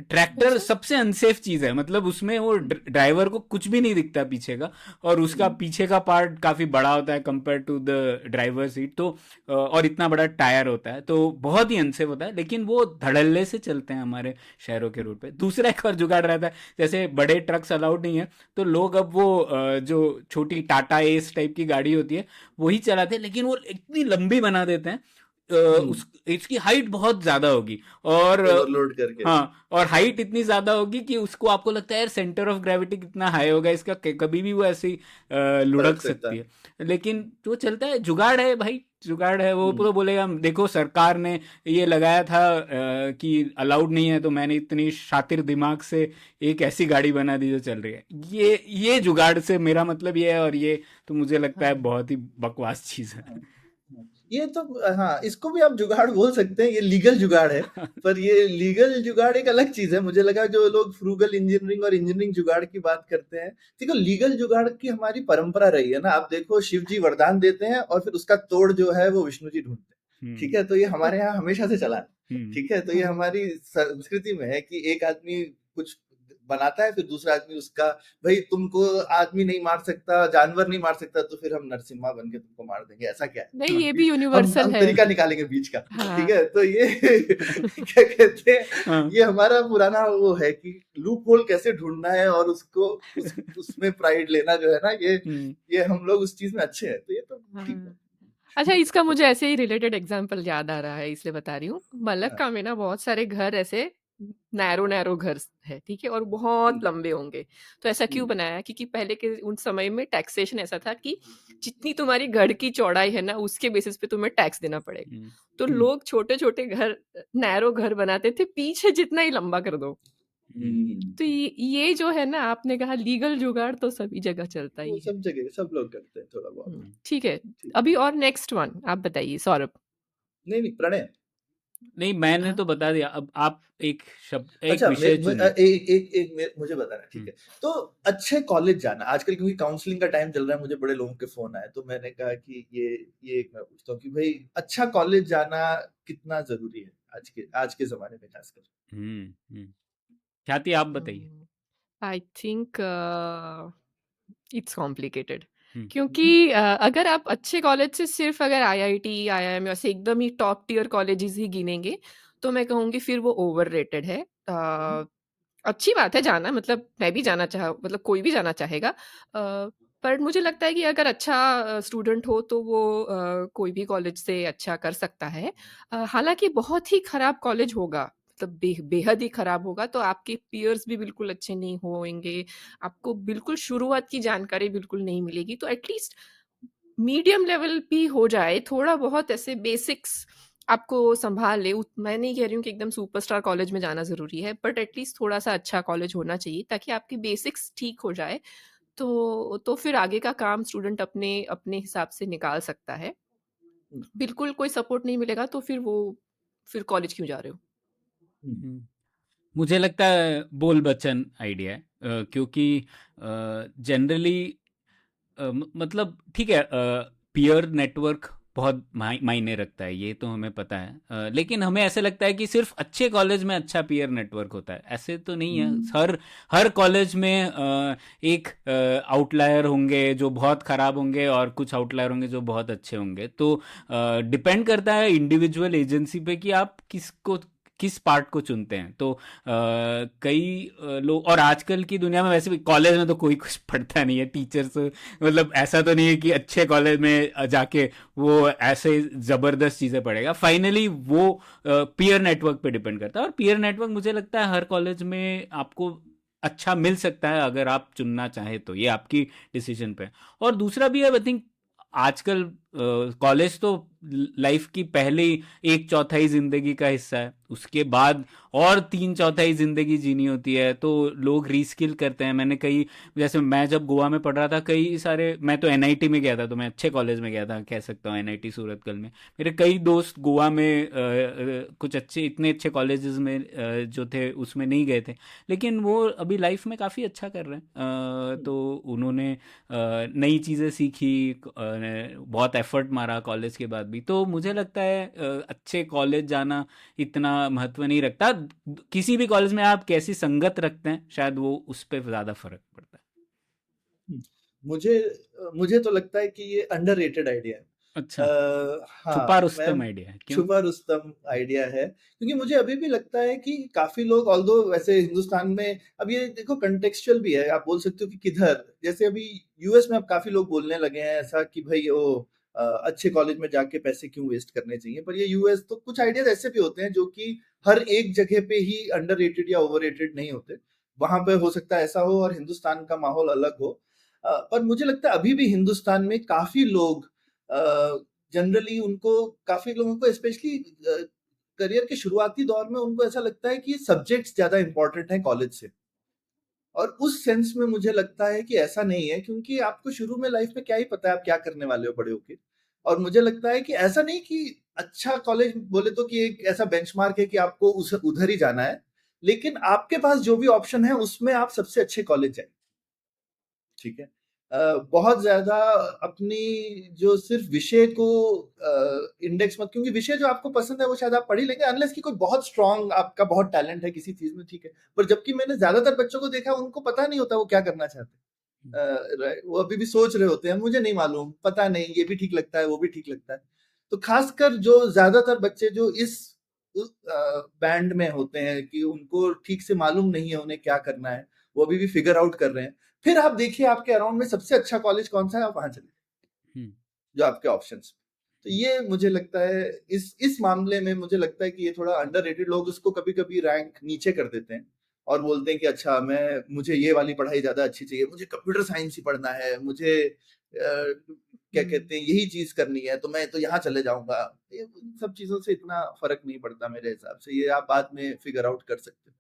S1: ट्रैक्टर
S3: अच्छा।
S1: सबसे अनसेफ चीज़ है, मतलब उसमें वो ड्राइवर को कुछ भी नहीं दिखता पीछे का, और उसका पीछे का पार्ट काफ़ी बड़ा होता है compare to the driver seat, तो और इतना बड़ा टायर होता है, तो बहुत ही अनसेफ होता है। लेकिन वो धड़ल्ले से चलते हैं हमारे शहरों के रोड पे। दूसरा एक और जुगाड़ रहता है, जैसे बड़े ट्रक्स अलाउड नहीं है, तो लोग अब वो जो छोटी टाटा एस टाइप की गाड़ी होती है वही चलाते हैं, लेकिन वो इतनी लंबी बना देते हैं, उस इसकी हाइट बहुत ज्यादा होगी, और
S2: ओवरलोड करके।
S1: हाँ, और हाइट इतनी ज्यादा होगी कि उसको आपको लगता है यार सेंटर ऑफ ग्रेविटी कितना हाई होगा इसका, कभी भी वो ऐसे ही लुढ़क
S2: फर्क सकता
S1: सकती
S2: है।
S1: है। लेकिन जो चलता है, जुगाड़ है भाई, जुगाड़ है। वो तो बोलेगा देखो सरकार ने ये लगाया था कि अलाउड नहीं है, तो मैंने इतनी शातिर दिमाग से एक ऐसी गाड़ी बना दी जो चल रही है। ये जुगाड़ से मेरा मतलब ये है, और ये तो मुझे लगता है बहुत ही बकवास चीज है।
S2: ये तो हाँ, इसको भी आप जुगाड़ बोल सकते हैं, ये लीगल जुगाड़ है। पर ये लीगल जुगाड़ एक अलग चीज है। मुझे लगा जो लोग फ्रूगल इंजीनियरिंग और इंजीनियरिंग जुगाड़ की बात करते हैं, देखो लीगल जुगाड़ की हमारी परंपरा रही है ना। आप देखो शिव जी वरदान देते हैं और फिर उसका तोड़ जो है वो विष्णु जी ढूंढते हैं, ठीक है। तो ये हमारे यहाँ हमेशा से चला है, ठीक है। तो ये हमारी संस्कृति में है कि एक आदमी कुछ बनाता है, फिर दूसरा आदमी उसका, भाई तुमको आदमी नहीं मार सकता, जानवर नहीं मार सकता, तो फिर हम नरसिम्हा बन के तुमको मार देंगे, ऐसा क्या है?
S3: नहीं, ये भी
S2: हम
S3: यूनिवर्सल है।
S2: तरीका निकालेंगे बीच का,
S3: हाँ।
S2: ठीक है? तो ये क्या कहते हैं,
S1: हाँ।
S2: ये हमारा पुराना वो है कि लूप होल कैसे ढूंढना है और उसको उसमें प्राइड लेना जो है ना, ये हम लोग उस चीज में अच्छे हैं, तो ये तो ठीक है।
S3: हाँ। अच्छा, इसका मुझे ऐसे ही रिलेटेड एग्जांपल याद आ रहा है, इसलिए बता रही हूँ। मलक्का में ना बहुत सारे घर ऐसे नैरो घर है, ठीक है, और बहुत लंबे होंगे। तो ऐसा क्यों बनाया? क्योंकि पहले के उन समय में टैक्सेशन ऐसा था कि जितनी तुम्हारी गढ़ की चौड़ाई है ना, उसके बेसिस पे तुम्हें टैक्स देना पड़ेगा। तो लोग छोटे छोटे घर, नैरो घर बनाते थे, पीछे जितना ही लंबा कर दो। तो ये जो है ना, आपने कहा लीगल जुगाड़ तो सभी जगह चलता ही
S2: वो
S3: है।
S2: सब जगह सब लोग करते हैं थोड़ा बहुत।
S3: ठीक है,
S2: ठीक।
S3: अभी और नेक्स्ट वन आप बताइए सौरभ।
S2: नहीं प्रणय,
S1: नहीं, मैंने
S3: हाँ।
S1: तो बता दिया, अब आप एक शब्द, एक
S2: अच्छा
S1: विषय चुनिए।
S2: मुझे बताना, ठीक है? तो अच्छे कॉलेज जाना आजकल, क्योंकि काउंसलिंग का टाइम चल रहा है, मुझे बड़े लोगों के फोन आए, तो मैंने कहा कि ये एक मैं पूछता हूँ कि भाई अच्छा कॉलेज जाना कितना जरूरी है आज के जमाने में खासकर?
S1: ख्याति, आप बताइए।
S3: आई थिंक इट्स कॉम्प्लिकेटेड,
S1: हम्म,
S3: क्योंकि अगर आप अच्छे कॉलेज से सिर्फ अगर आईआईटी आईआईएम ऐसे एकदम ही टॉप टियर कॉलेजेस ही गिनेंगे, तो मैं कहूँगी फिर वो ओवररेटेड है। अच्छी बात है जाना, मतलब मैं भी जाना मतलब कोई भी जाना चाहेगा, पर मुझे लगता है कि अगर अच्छा स्टूडेंट हो तो वो कोई भी कॉलेज से अच्छा कर सकता है। हालांकि बहुत ही खराब कॉलेज होगा, मतलब बेहद ही खराब होगा, तो आपके पीयर्स भी बिल्कुल अच्छे नहीं होंगे, आपको बिल्कुल शुरुआत की जानकारी बिल्कुल नहीं मिलेगी। तो एटलीस्ट मीडियम लेवल भी हो जाए, थोड़ा बहुत ऐसे बेसिक्स आपको संभाल ले। मैं नहीं कह रही हूँ कि एकदम सुपरस्टार कॉलेज में जाना ज़रूरी है, बट एटलीस्ट थोड़ा सा अच्छा कॉलेज होना चाहिए ताकि आपकी बेसिक्स ठीक हो जाए। तो फिर आगे का काम स्टूडेंट अपने अपने हिसाब से निकाल सकता है। बिल्कुल कोई सपोर्ट नहीं मिलेगा तो फिर कॉलेज क्यों जा रहे हो?
S1: मुझे लगता है बोल बच्चन आइडिया है, क्योंकि जनरली मतलब ठीक है, पीयर नेटवर्क बहुत मायने रखता है, ये तो हमें पता है, लेकिन हमें ऐसे लगता है कि सिर्फ अच्छे कॉलेज में अच्छा पीयर नेटवर्क होता है, ऐसे तो नहीं है। हर कॉलेज में एक आउटलायर होंगे जो बहुत खराब होंगे और कुछ आउटलायर होंगे जो बहुत अच्छे होंगे, तो डिपेंड करता है इंडिविजुअल एजेंसी पे कि आप किस पार्ट को चुनते हैं। तो कई लोग, और आजकल की दुनिया में वैसे भी कॉलेज में तो कोई कुछ पढ़ता नहीं है, टीचर्स, मतलब ऐसा तो नहीं है कि अच्छे कॉलेज में जाके वो ऐसे ज़बरदस्त चीज़ें पढ़ेगा। फाइनली वो पीयर नेटवर्क पे डिपेंड करता है, और पीयर नेटवर्क मुझे लगता है हर कॉलेज में आपको अच्छा मिल सकता है अगर आप चुनना चाहें, तो ये आपकी डिसीजन पे है। और दूसरा भी है, आई थिंक आजकल कॉलेज तो लाइफ की पहले एक चौथाई जिंदगी का हिस्सा है, उसके बाद और 3/4 जिंदगी जीनी होती है, तो लोग रीस्किल करते हैं। मैंने जैसे मैं जब गोवा में पढ़ रहा था, कई सारे, मैं तो एनआईटी में गया था, तो मैं अच्छे कॉलेज में गया था कह सकता हूँ, एनआईटी सूरतगल में। मेरे कई दोस्त गोवा में कुछ इतने अच्छे कॉलेजेस में जो थे उसमें नहीं गए थे, लेकिन वो अभी लाइफ में काफ़ी अच्छा कर रहे हैं। तो उन्होंने नई चीज़ें सीखी, बहुत एफर्ट मारा कॉलेज के बाद भी। तो मुझे लगता है अच्छे कॉलेज जाना इतना महत्व नहीं रखता, किसी भी कॉलेज में आप कैसी संगत रखते हैं शायद वो उस पर ज़्यादा फर्क पड़ता है।
S2: मुझे तो लगता है कि ये अंडररेटेड आइडिया है।
S1: अच्छा, छुपा
S2: हाँ,
S1: रुस्तम आइडिया है, क्यों?
S2: छुपा रुस्तम आइडिया है, क्योंकि मुझे अभी भी लगता है कि काफी लोग, ऑल्दो वैसे हिंदुस्तान में अब ये देखो कंटेक्सचुअल भी है, आप बोल सकते हो कि किधर, जैसे अभी यूएस में अब काफी लोग बोलने लगे हैं ऐसा कि भाई वो अच्छे कॉलेज में जाके पैसे क्यों वेस्ट करने चाहिए, पर ये यूएस, तो कुछ आइडियाज ऐसे भी होते हैं जो कि हर एक जगह पे ही अंडररेटेड या ओवररेटेड नहीं होते, वहां पे हो सकता है ऐसा हो और हिंदुस्तान का माहौल अलग हो। पर मुझे लगता है अभी भी हिंदुस्तान में काफी लोग, जनरली उनको, काफी लोगों को स्पेशली करियर के शुरुआती दौर में उनको ऐसा लगता है कि सब्जेक्ट्स ज्यादा इंपॉर्टेंट है कॉलेज से, और उस सेंस में मुझे लगता है कि ऐसा नहीं है, क्योंकि आपको शुरू में लाइफ में क्या ही पता है आप क्या करने वाले हो बड़े होके। और मुझे लगता है कि ऐसा नहीं कि अच्छा कॉलेज बोले तो कि एक ऐसा बेंचमार्क है कि आपको उधर ही जाना है, लेकिन आपके पास जो भी ऑप्शन है उसमें आप सबसे अच्छे कॉलेज जाए, ठीक है? बहुत ज्यादा अपनी जो सिर्फ विषय को इंडेक्स मत, क्योंकि विषय जो आपको पसंद है वो शायद आप पढ़ ही लेंगे, अनलेस कि कोई बहुत स्ट्रांग आपका बहुत टैलेंट है किसी चीज में, ठीक है। पर जबकि मैंने ज्यादातर बच्चों को देखा, उनको पता नहीं होता वो क्या करना चाहते हैं। right? वो अभी भी सोच रहे होते हैं, मुझे नहीं मालूम, पता नहीं, ये भी ठीक लगता है, वो भी ठीक लगता है। तो खासकर जो ज्यादातर बच्चे जो इस बैंड में होते हैं कि उनको ठीक से मालूम नहीं है उन्हें क्या करना है, वो अभी भी फिगर आउट कर रहे हैं, फिर आप देखिए आपके अराउंड में सबसे अच्छा कॉलेज कौन सा है, आप वहां चले
S1: हम्म,
S2: जो आपके ऑप्शंस। तो ये मुझे लगता है इस मामले में मुझे लगता है कि ये थोड़ा अंडररेटेड, लोग उसको कभी कभी रैंक नीचे कर देते हैं और बोलते हैं कि अच्छा मुझे ये वाली पढ़ाई ज्यादा अच्छी चाहिए, मुझे कंप्यूटर साइंस ही पढ़ना है, मुझे क्या कहते हैं यही चीज करनी है, तो मैं तो यहाँ चले जाऊंगा। ये इन सब चीजों से इतना फर्क नहीं पड़ता मेरे हिसाब से, ये आप बाद में फिगर आउट कर सकते हो।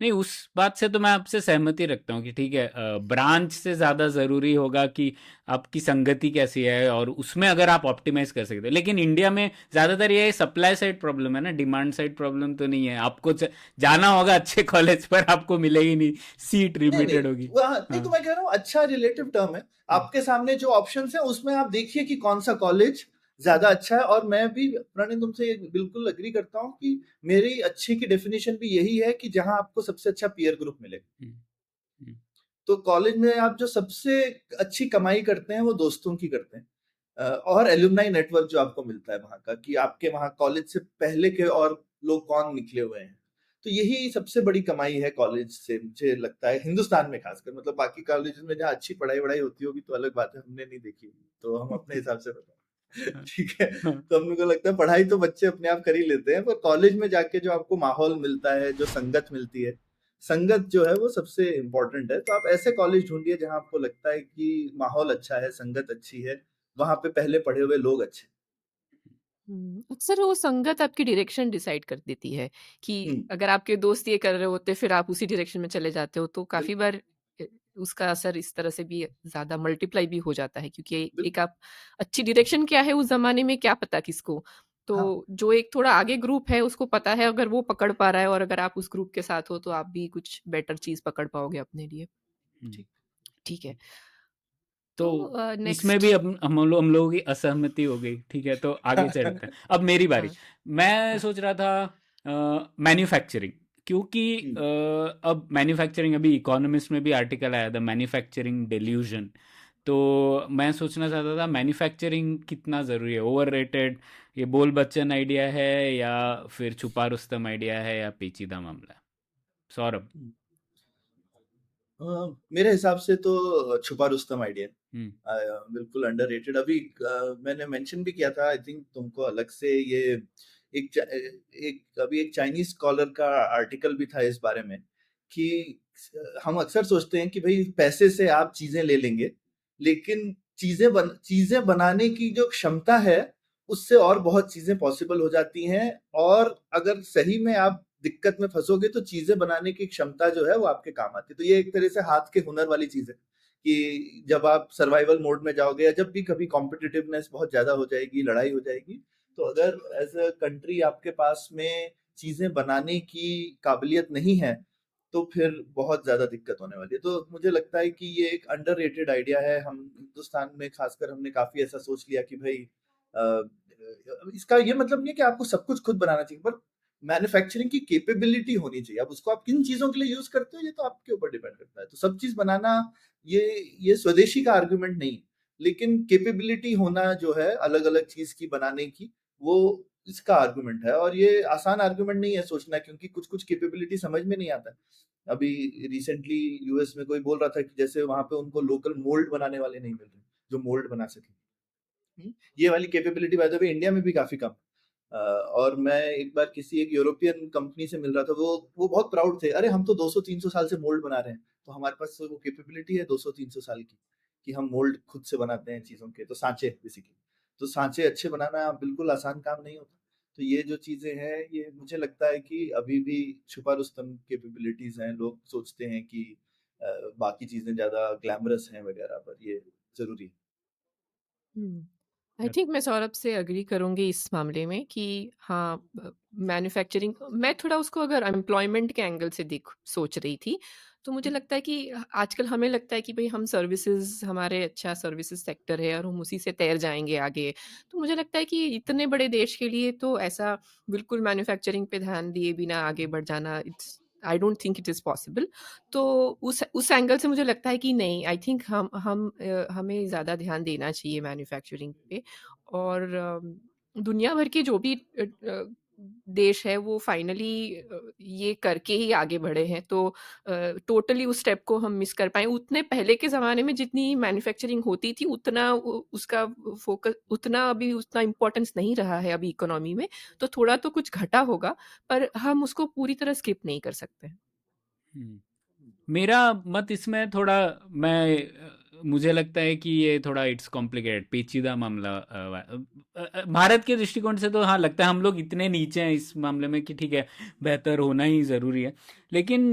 S1: नहीं, उस बात से तो मैं आपसे सहमति रखता हूँ कि ठीक है, ब्रांच से ज़्यादा ज़रूरी होगा कि आपकी संगति कैसी है और उसमें अगर आप ऑप्टिमाइज कर सकते हो। लेकिन इंडिया में ज़्यादातर ये सप्लाई साइड प्रॉब्लम है ना, डिमांड साइड प्रॉब्लम तो नहीं है। आपको जाना होगा अच्छे कॉलेज पर, आपको मिलेगी नहीं, सीट
S2: नहीं नहीं,
S1: लिमिटेड होगी।
S2: वहाँ नहीं,
S1: हाँ।
S2: तो मैं कह रहा हूँ अच्छा रिलेटिव टर्म है। आपके सामने जो ऑप्शंस है उसमें आप देखिए कि कौन सा कॉलेज ज्यादा अच्छा है। और मैं भी प्रणय तुमसे बिल्कुल अग्री करता हूँ कि मेरी अच्छे की डेफिनेशन भी यही है कि जहां आपको सबसे अच्छा पीयर ग्रुप मिले।
S1: हम्म, हम्म,
S2: तो कॉलेज में आप जो सबसे अच्छी कमाई करते हैं वो दोस्तों की करते हैं। और एलुमनाई नेटवर्क जो आपको मिलता है वहां का, कि आपके वहां कॉलेज से पहले के और लोग कौन निकले हुए हैं। तो यही सबसे बड़ी कमाई है कॉलेज से, मुझे लगता है हिंदुस्तान में खासकर। मतलब बाकी कॉलेज में जहाँ अच्छी पढ़ाई वढ़ाई होती होगी तो अलग बात है, हमने नहीं देखी, तो हम अपने हिसाब से बताएं।
S1: हाँ,
S2: ठीक है।
S1: हाँ,
S2: तो हम लोग को लगता है पढ़ाई तो बच्चे अपने आप कर ही लेते हैं, पर कॉलेज में जाके जो आपको माहौल मिलता है, जो संगत मिलती है, संगत जो है वो सबसे इम्पोर्टेंट है। तो आप ऐसे कॉलेज ढूंढिए जहां आपको लगता है कि माहौल अच्छा है, संगत अच्छी है, वहां पे पहले पढ़े हुए लोग अच्छे।
S3: अक्सर वो संगत आपकी डायरेक्शन डिसाइड कर देती है कि
S2: हम्म,
S3: अगर आपके दोस्त ये कर रहे होते फिर आप उसी डायरेक्शन में चले जाते हो, तो काफ़ी
S2: बिल्कुल
S3: बार उसका असर इस तरह से भी ज़्यादा मल्टीप्लाई भी हो जाता है, क्योंकि एक
S2: बिल्कुल।
S3: आप अच्छी डायरेक्शन क्या है उस ज़माने में क्या पता किसको। तो
S2: हाँ
S3: जो एक थोड़ा आगे ग्रुप है उसको पता है, अगर वो पकड़ पा रहा है और अगर आप उस ग्रुप के साथ हो तो आप भी कुछ बेटर चीज़ पकड़ पाओगे अपने लिए।
S1: हम्म।
S2: ठीक।
S3: ठीक है।
S1: तो
S3: तो
S1: इसमें
S3: नेक्स्ट।
S1: भी अब हम लोगों की असहमति हो गई, ठीक है, तो आगे चलते हैं। अब मेरी बारी।
S3: हाँ,
S1: मैं
S3: हाँ।
S1: सोच रहा था मैन्युफैक्चरिंग, क्योंकि
S2: हम्म,
S1: अब मैन्युफैक्चरिंग, अभी इकोनॉमिस्ट में भी आर्टिकल आया था, मैन्युफैक्चरिंग डेल्यूजन। तो मैं सोचना चाहता था मैन्युफैक्चरिंग कितना ज़रूरी है, ओवररेटेड, ये बोल बच्चन आइडिया है या फिर छुपा रुस्तम आइडिया है या पेचीदा मामला है? सौरभ।
S2: हम्म। मेरे हिसाब से तो छुपा रुस्तम आइडिया
S1: हम्म,
S2: बिल्कुल अंडररेटेड। अभी मैंने मेंशन भी किया था आई थिंक तुमको अलग से, ये अभी एक चाइनीज स्कॉलर का आर्टिकल भी था इस बारे में कि हम अक्सर सोचते हैं कि भाई पैसे से आप चीजें ले लेंगे, लेकिन चीजें बनाने की जो क्षमता है उससे और बहुत चीजें पॉसिबल हो जाती हैं। और अगर सही में आप दिक्कत में फंसोगे तो चीजें बनाने की क्षमता जो है वो आपके काम आती है। तो ये एक तरह से हाथ के हुनर वाली चीज है कि जब आप सर्वाइवल मोड में जाओगे या जब भी कभी कॉम्पिटिटिवनेस बहुत ज्यादा हो जाएगी, लड़ाई हो जाएगी, तो अगर एज अ कंट्री आपके पास में चीजें बनाने की काबिलियत नहीं है तो फिर बहुत ज्यादा दिक्कत होने वाली है। तो मुझे लगता है कि ये एक अंडररेटेड आइडिया है। हम हिंदुस्तान में खासकर हमने काफी ऐसा सोच लिया कि भाई इसका ये मतलब नहीं है कि आपको सब कुछ खुद बनाना चाहिए, पर मैन्युफैक्चरिंग की कैपेबिलिटी होनी चाहिए। अब उसको आप किन चीजों के लिए यूज करते हो ये तो आपके ऊपर डिपेंड करता है। तो सब चीज बनाना ये ये स्वदेशी का आर्गुमेंट नहीं, लेकिन कैपेबिलिटी होना जो है अलग अलग चीज की बनाने की, वो इसका आर्गुमेंट है। और ये आसान आर्गुमेंट नहीं है सोचना, क्योंकि कुछ कुछ कैपेबिलिटी समझ में नहीं आता। अभी रिसेंटली यूएस में कोई बोल रहा था कि जैसे वहां पे उनको लोकल मोल्ड बनाने वाले नहीं मिल रहे जो मोल्ड बना सके। ये वाली capability by the way India में भी काफी कम। और मैं एक बार किसी एक यूरोपियन कंपनी से मिल रहा था, वो बहुत प्राउड थे, अरे हम तो 200-300 साल से मोल्ड बना रहे हैं, तो हमारे पास वो कैपेबिलिटी है 200-300 साल की कि हम मोल्ड खुद से बनाते हैं चीजों के, तो सांचे बेसिकली। तो सांचे अच्छे बनाना बिल्कुल आसान काम नहीं होता। तो ये जो चीजें हैं ये मुझे लगता है कि अभी भी छुपा रुस्तम कैपेबिलिटीज हैं। लोग सोचते हैं कि बाकी चीजें ज्यादा ग्लैमरस हैं वगैरह, पर ये जरूरी है।
S3: आई थिंक मैं सौरभ से एग्री करूंगी इस मामले में कि हाँ, मैन्युफैक्चरिंग मैं थोड़ा उसको अगर एम्प्लॉयमेंट के एंगल से देख सोच रही थी, तो मुझे लगता है कि आजकल हमें लगता है कि भई हम सर्विसेज़ हमारे अच्छा सर्विसेज़ सेक्टर है और हम उसी से तैर जाएँगे आगे। तो मुझे लगता है कि इतने बड़े देश के लिए तो ऐसा बिल्कुल मैन्युफैक्चरिंग पे ध्यान दिए बिना आगे बढ़ जाना it's I don't think it is possible. तो उस एंगल से मुझे लगता है कि नहीं आई थिंक हमें ज़्यादा ध्यान देना चाहिए मैन्युफैक्चरिंग पे और दुनिया भर के जो भी देश है वो फाइनली ये करके ही आगे बढ़े हैं। तो टोटली उस स्टेप को हम मिस कर पाएँ। उतने पहले के ज़माने में जितनी मैन्युफैक्चरिंग होती थी उतना उसका फ़ोकस उतना अभी उतना इम्पोर्टेंस नहीं रहा है अभी इकोनॉमी में। तो थोड़ा तो कुछ घटा होगा, पर हम उसको पूरी तरह स्किप नहीं कर सकते हैं।
S1: हम्म। मेरा मत इसमें थोड़ा मुझे लगता है कि ये थोड़ा इट्स कॉम्प्लिकेटेड पेचीदा मामला भारत के दृष्टिकोण से तो हाँ लगता है हम लोग इतने नीचे हैं इस मामले में कि ठीक है बेहतर होना ही ज़रूरी है। लेकिन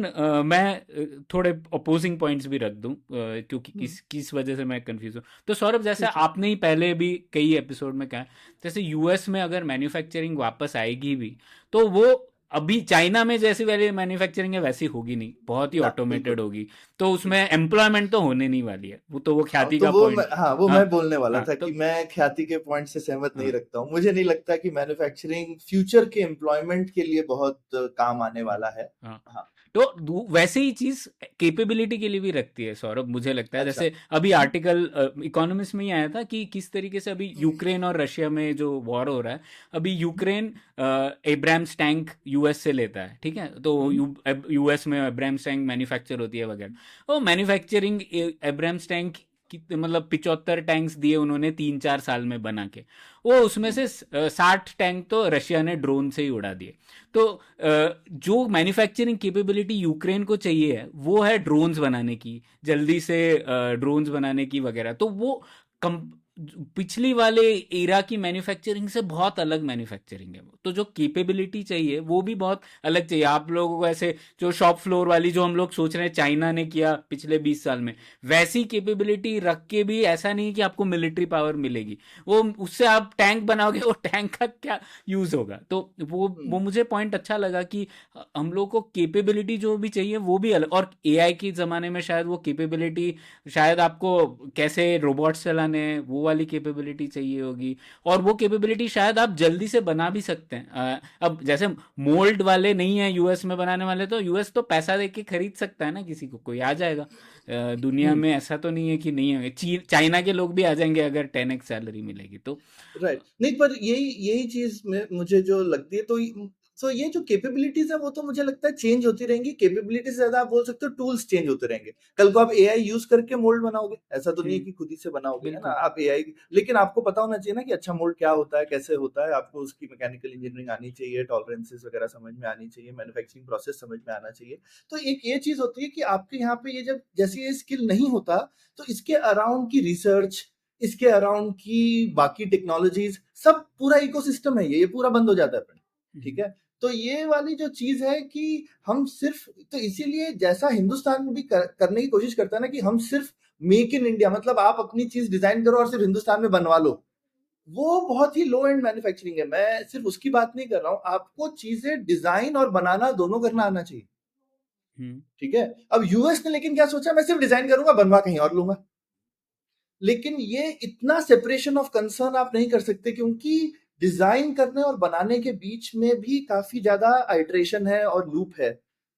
S1: मैं थोड़े अपोजिंग पॉइंट्स भी रख दूं क्योंकि किस वजह से मैं कंफ्यूज हूँ। तो सौरभ जैसे
S3: ठीक है।
S1: आपने ही पहले भी कई एपिसोड में कहा जैसे यूएस में अगर मैन्युफैक्चरिंग वापस आएगी भी तो वो अभी चाइना में जैसी वाली मैन्युफैक्चरिंग है वैसी होगी नहीं, बहुत ही
S2: ना
S1: ऑटोमेटेड
S2: बिल्कुल
S1: होगी। तो उसमें एम्प्लॉयमेंट तो होने नहीं वाली है, वो ख्याति
S2: तो
S1: का
S2: वो
S1: पॉइंट।
S2: वो
S1: हाँ
S2: मैं बोलने वाला
S1: हाँ
S2: था
S1: तो
S2: कि मैं ख्याति के पॉइंट से सहमत नहीं
S1: हाँ
S2: रखता हूँ। मुझे नहीं लगता कि मैन्युफैक्चरिंग फ्यूचर के एम्प्लॉयमेंट के लिए बहुत काम आने
S1: हाँ
S2: वाला है।
S1: हाँ।
S2: हाँ।
S1: तो वैसे ही चीज कैपेबिलिटी के लिए भी रखती है सौरभ, मुझे लगता है।
S2: अच्छा।
S1: जैसे अभी आर्टिकल इकोनॉमिस्ट में ही आया था कि किस तरीके से अभी यूक्रेन और रशिया में जो वॉर हो रहा है, अभी यूक्रेन एब्राम्स टैंक यूएस से लेता है, ठीक है। तो यूएस में एब्राम्स टैंक मैन्युफैक्चर होती है वगैरह। वो मैन्युफैक्चरिंग एब्राम्स टैंक मतलब 75 टैंक्स दिए उन्होंने 3-4 साल में बना के। वो उसमें से 60 टैंक तो रशिया ने ड्रोन से ही उड़ा दिए। तो जो मैन्युफैक्चरिंग कैपेबिलिटी यूक्रेन को चाहिए है वो है ड्रोन्स बनाने की, जल्दी से ड्रोन्स बनाने की वगैरह। तो वो कम पिछली वाले एरा की मैन्युफैक्चरिंग से बहुत अलग मैन्युफैक्चरिंग है वो। तो जो कैपेबिलिटी चाहिए वो भी बहुत अलग चाहिए आप लोगों को। ऐसे जो शॉप फ्लोर वाली जो हम लोग सोच रहे हैं चाइना ने किया पिछले 20 साल में, वैसी कैपेबिलिटी रख के भी ऐसा नहीं कि आपको मिलिट्री पावर मिलेगी। वो उससे आप टैंक बनाओगे, वो टैंक का क्या यूज होगा। तो वो मुझे पॉइंट अच्छा लगा कि हम लोग को कैपेबिलिटी जो भी चाहिए वो भी अलग। और एआई के ज़माने में शायद वो कैपेबिलिटी, शायद आपको कैसे रोबोट्स चलाने हैं वो वाली कैपेबिलिटी चाहिए होगी। और वो कैपेबिलिटी शायद आप जल्दी से बना भी सकते हैं। अब जैसे मोल्ड वाले नहीं है यूएस में बनाने वाले, तो यूएस तो पैसा दे के खरीद सकता है ना, किसी को कोई आ जाएगा। दुनिया में ऐसा तो नहीं है कि नहीं है, चाइना के लोग भी आ जाएंगे अगर 10x सैलरी मिलेगी तो।
S2: राइट। नहीं, पर यही चीज में मुझे जो लगती है, तो ये जो कैपेबिलिटीज है वो तो मुझे लगता है चेंज होती रहेंगी। कैपेबिलिटी से ज्यादा आप बोल सकते हो टूल्स चेंज होते रहेंगे। कल को आप एआई यूज करके मोल्ड बनाओगे, ऐसा तो नहीं है कि खुद ही से बनाओगे, है ना।
S1: बिल्कुल।
S2: आप एआई, लेकिन आपको पता होना चाहिए ना कि अच्छा मोल्ड क्या होता है, कैसे होता है। आपको उसकी मैकेनिकल इंजीनियरिंग आनी चाहिए, टॉलरेंसेस वगैरह समझ में आनी चाहिए, मैन्युफैक्चरिंग प्रोसेस समझ में आना चाहिए। तो एक ये चीज होती है कि आपके यहाँ पे ये जब जैसे ये स्किल नहीं होता, तो इसके अराउंड की रिसर्च, इसके अराउंड की बाकी टेक्नोलॉजीज, सब पूरा इकोसिस्टम है, ये पूरा बंद हो जाता है। ठीक है। तो ये वाली जो चीज है कि हम सिर्फ, तो इसीलिए जैसा हिंदुस्तान भी करने की कोशिश करता है ना, कि हम सिर्फ मेक इन इंडिया, मतलब आप अपनी चीज डिजाइन करो और सिर्फ हिंदुस्तान में बनवा लो, वो बहुत ही लो एंड मैन्युफैक्चरिंग है। मैं सिर्फ उसकी बात नहीं कर रहा हूं, आपको चीजें डिजाइन और बनाना दोनों करना आना चाहिए। ठीक है। अब यूएस ने लेकिन क्या सोचा, मैं सिर्फ डिजाइन करूंगा, बनवा कहीं और लूंगा। लेकिन ये इतना सेपरेशन ऑफ कंसर्न आप नहीं कर सकते, क्योंकि डिजाइन करने और बनाने के बीच में भी काफी ज्यादा आइटरेशन है और लूप है,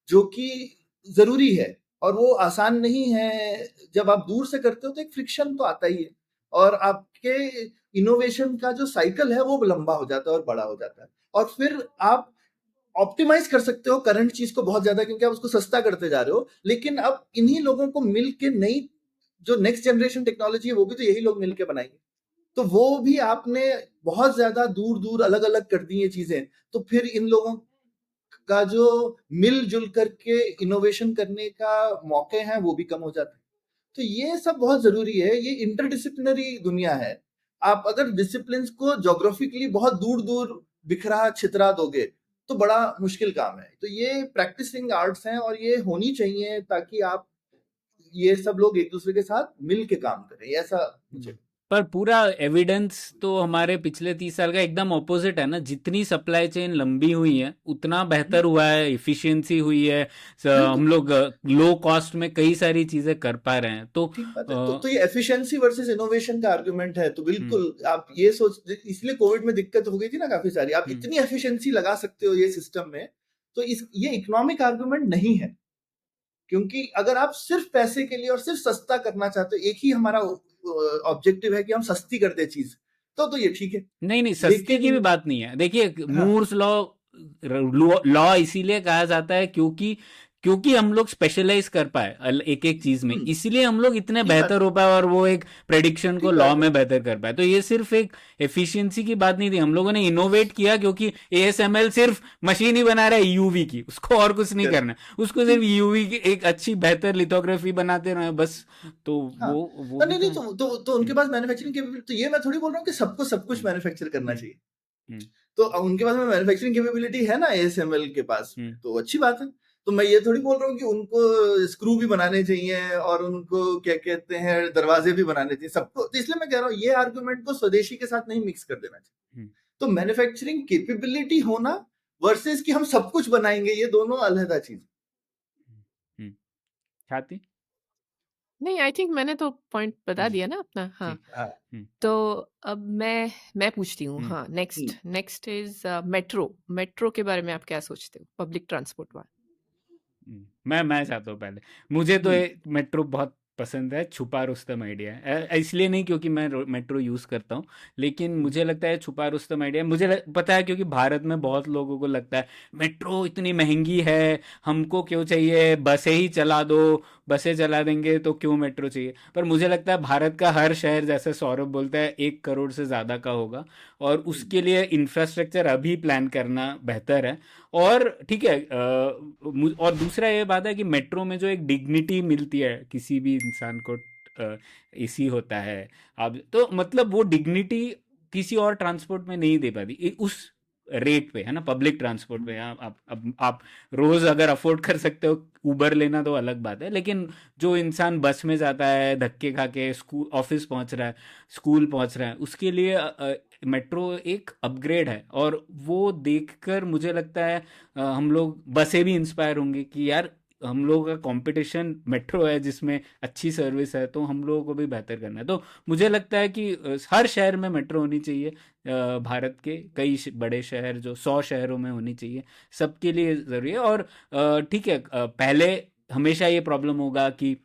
S2: जो कि जरूरी है और वो आसान नहीं है। जब आप दूर से करते हो तो एक फ्रिक्शन तो आता ही है, और आपके इनोवेशन का जो साइकिल है वो लंबा हो जाता है और बड़ा हो जाता है। और फिर आप ऑप्टिमाइज कर सकते हो करंट चीज को बहुत ज्यादा, क्योंकि आप उसको सस्ता करते जा रहे हो। लेकिन अब इन्हीं लोगों को मिल के नई जो नेक्स्ट जनरेशन टेक्नोलॉजी है वो भी तो यही लोग मिलके बनाएंगे। तो वो भी आपने बहुत ज्यादा दूर दूर अलग अलग कर दी ये चीजें, तो फिर इन लोगों का जो मिलजुल करके इनोवेशन करने का मौके हैं वो भी कम हो जाते हैं। तो ये सब बहुत जरूरी है। ये इंटरडिसिप्लिनरी दुनिया है। आप अगर डिसिप्लिन को जोग्राफिकली बहुत दूर दूर बिखरा छितरा दोगे तो बड़ा मुश्किल काम है। तो ये प्रैक्टिसिंग आर्ट्स हैं और ये होनी चाहिए, ताकि आप ये सब लोग एक दूसरे के साथ मिल के काम करें, ऐसा मुझे।
S1: पर पूरा एविडेंस तो हमारे पिछले 30 साल का एकदम ऑपोजिट है ना। जितनी सप्लाई चेन लंबी हुई है उतना बेहतर हुआ है, इफिशिएंसी हुई है। हम
S2: बिल्कुल
S1: लोग लो कॉस्ट में कई सारी चीजें कर पा रहे हैं। तो
S2: ठीक बात है। तो ये एफिशिएंसी वर्सेस इनोवेशन का आर्गुमेंट है। तो बिल्कुल आप ये सोच, इसलिए कोविड में दिक्कत हो गई थी ना काफी सारी। आप इतनी एफिशिएंसी लगा सकते हो ये सिस्टम में, तो ये इकोनॉमिक आर्गुमेंट नहीं है। क्योंकि अगर आप सिर्फ पैसे के लिए और सिर्फ सस्ता करना चाहते हो, एक ही हमारा ऑब्जेक्टिव है कि हम सस्ती कर दे चीज, तो ये ठीक है।
S1: नहीं नहीं, सस्ते की भी बात नहीं है। देखिए, मूर्स लॉ इसीलिए कहा जाता है क्योंकि हम लोग स्पेशलाइज कर पाए एक एक चीज में, इसीलिए हम लोग इतने बेहतर हो पाए और वो एक प्रेडिक्शन को लॉ में बेहतर कर पाए। तो ये सिर्फ एक एफिशिएंसी की बात नहीं थी, हम लोगों ने इनोवेट किया क्योंकि ASML सिर्फ मशीन ही बना रहा है यूवी की, उसको और कुछ नहीं करना, उसको सिर्फ यूवी की एक अच्छी बेहतर लिथोग्राफी बनाते रहे बस। तो वो
S2: नहीं तो उनके पास मैन्युफैक्चरिंग कैपेबिलिटी, तो ये मैं थोड़ी बोल रहा हूँ कि सबको सब कुछ मैन्युफैक्चर करना चाहिए। तो उनके पास मैन्युफैक्चरिंग कैपेबिलिटी है ना ASML के पास, तो अच्छी बात है। तो मैं ये थोड़ी बोल रहा हूँ कि उनको स्क्रू भी बनाने चाहिए और उनको क्या कहते हैं दरवाजे भी बनाने चाहिए सबको। तो इसलिए मैं कह रहा हूँ ये आर्गुमेंट को स्वदेशी के साथ नहीं मिक्स कर देना चाहिए। तो मैन्युफैक्चरिंग कैपेबिलिटी होना वर्सेस कि हम सब कुछ बनाएंगे, ये दोनों अलग चीज।
S1: ख्याति
S3: नहीं, आई थिंक मैंने तो पॉइंट बता दिया ना अपना। हाँ, तो अब मैं पूछती हूँ। हाँ, नेक्स्ट इज मेट्रो के बारे में आप क्या सोचते हो, पब्लिक ट्रांसपोर्ट वाला?
S1: मैं चाहता हूँ पहले, मुझे तो मेट्रो बहुत पसंद है। छुपा रुस्तम आइडिया है, इसलिए नहीं क्योंकि मैं मेट्रो यूज़ करता हूँ, लेकिन मुझे लगता है छुपा रुस्तम आइडिया। पता है क्योंकि भारत में बहुत लोगों को लगता है मेट्रो इतनी महंगी है, हमको क्यों चाहिए, बसें ही चला दो, बसें चला देंगे तो क्यों मेट्रो चाहिए। पर मुझे लगता है भारत का हर शहर, जैसे सौरभ बोलता है, 1 करोड़ से ज़्यादा का होगा और उसके लिए इंफ्रास्ट्रक्चर अभी प्लान करना बेहतर है। और ठीक है, और दूसरा ये बात है कि मेट्रो में जो एक डिग्निटी मिलती है किसी भी इंसान को, एसी होता है अब, तो मतलब वो डिग्निटी किसी और ट्रांसपोर्ट में नहीं दे पाती उस रेट पे, है ना। पब्लिक ट्रांसपोर्ट पे आप रोज अगर अफोर्ड कर सकते हो उबर लेना तो अलग बात है, लेकिन जो इंसान बस में जाता है, धक्के खा के स्कूल ऑफिस पहुंच रहा है, स्कूल पहुंच रहा है, उसके लिए मेट्रो एक अपग्रेड है। और वो देखकर मुझे लगता है हम लोग बसें भी इंस्पायर होंगे कि यार हम लोगों का कंपटीशन मेट्रो है जिसमें अच्छी सर्विस है, तो हम लोगों को भी बेहतर करना है। तो मुझे लगता है कि हर शहर में मेट्रो होनी चाहिए। भारत के कई बड़े शहर, जो 100 शहरों में होनी चाहिए, सबके लिए ज़रूरी है। और ठीक है, पहले हमेशा ये प्रॉब्लम होगा कि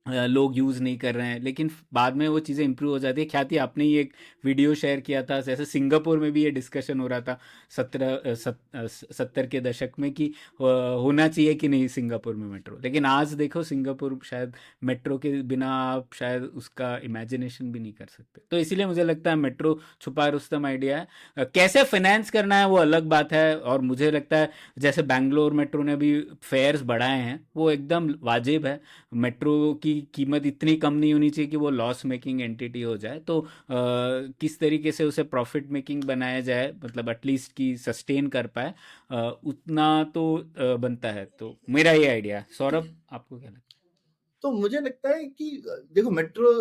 S1: लोग यूज़ नहीं कर रहे हैं, लेकिन बाद में वो चीज़ें इंप्रूव हो जाती है। ख्याति, आपने ही एक वीडियो शेयर किया था, जैसे सिंगापुर में भी ये डिस्कशन हो रहा था 70 के दशक में कि होना चाहिए कि नहीं सिंगापुर में मेट्रो, लेकिन आज देखो सिंगापुर शायद मेट्रो के बिना आप शायद उसका इमेजिनेशन भी नहीं कर सकते। तो इसीलिए मुझे लगता है मेट्रो छुपा रुस्तम आइडिया है। कैसे फाइनेंस करना है वो अलग बात है, और मुझे लगता है जैसे बैंगलोर मेट्रो ने भी फेयर्स बढ़ाए हैं, वो एकदम वाजिब है। मेट्रो की कीमत इतनी कम नहीं होनी चाहिए कि वो लॉस मेकिंग एंटिटी हो जाए। तो किस तरीके से उसे प्रॉफिट मेकिंग बनाया जाए, मतलब एटलीस्ट की सस्टेन कर पाए, उतना तो बनता है। तो मेरा ये आइडिया है। सौरभ, आपको क्या लगता है?
S2: तो मुझे लगता है कि देखो मेट्रो,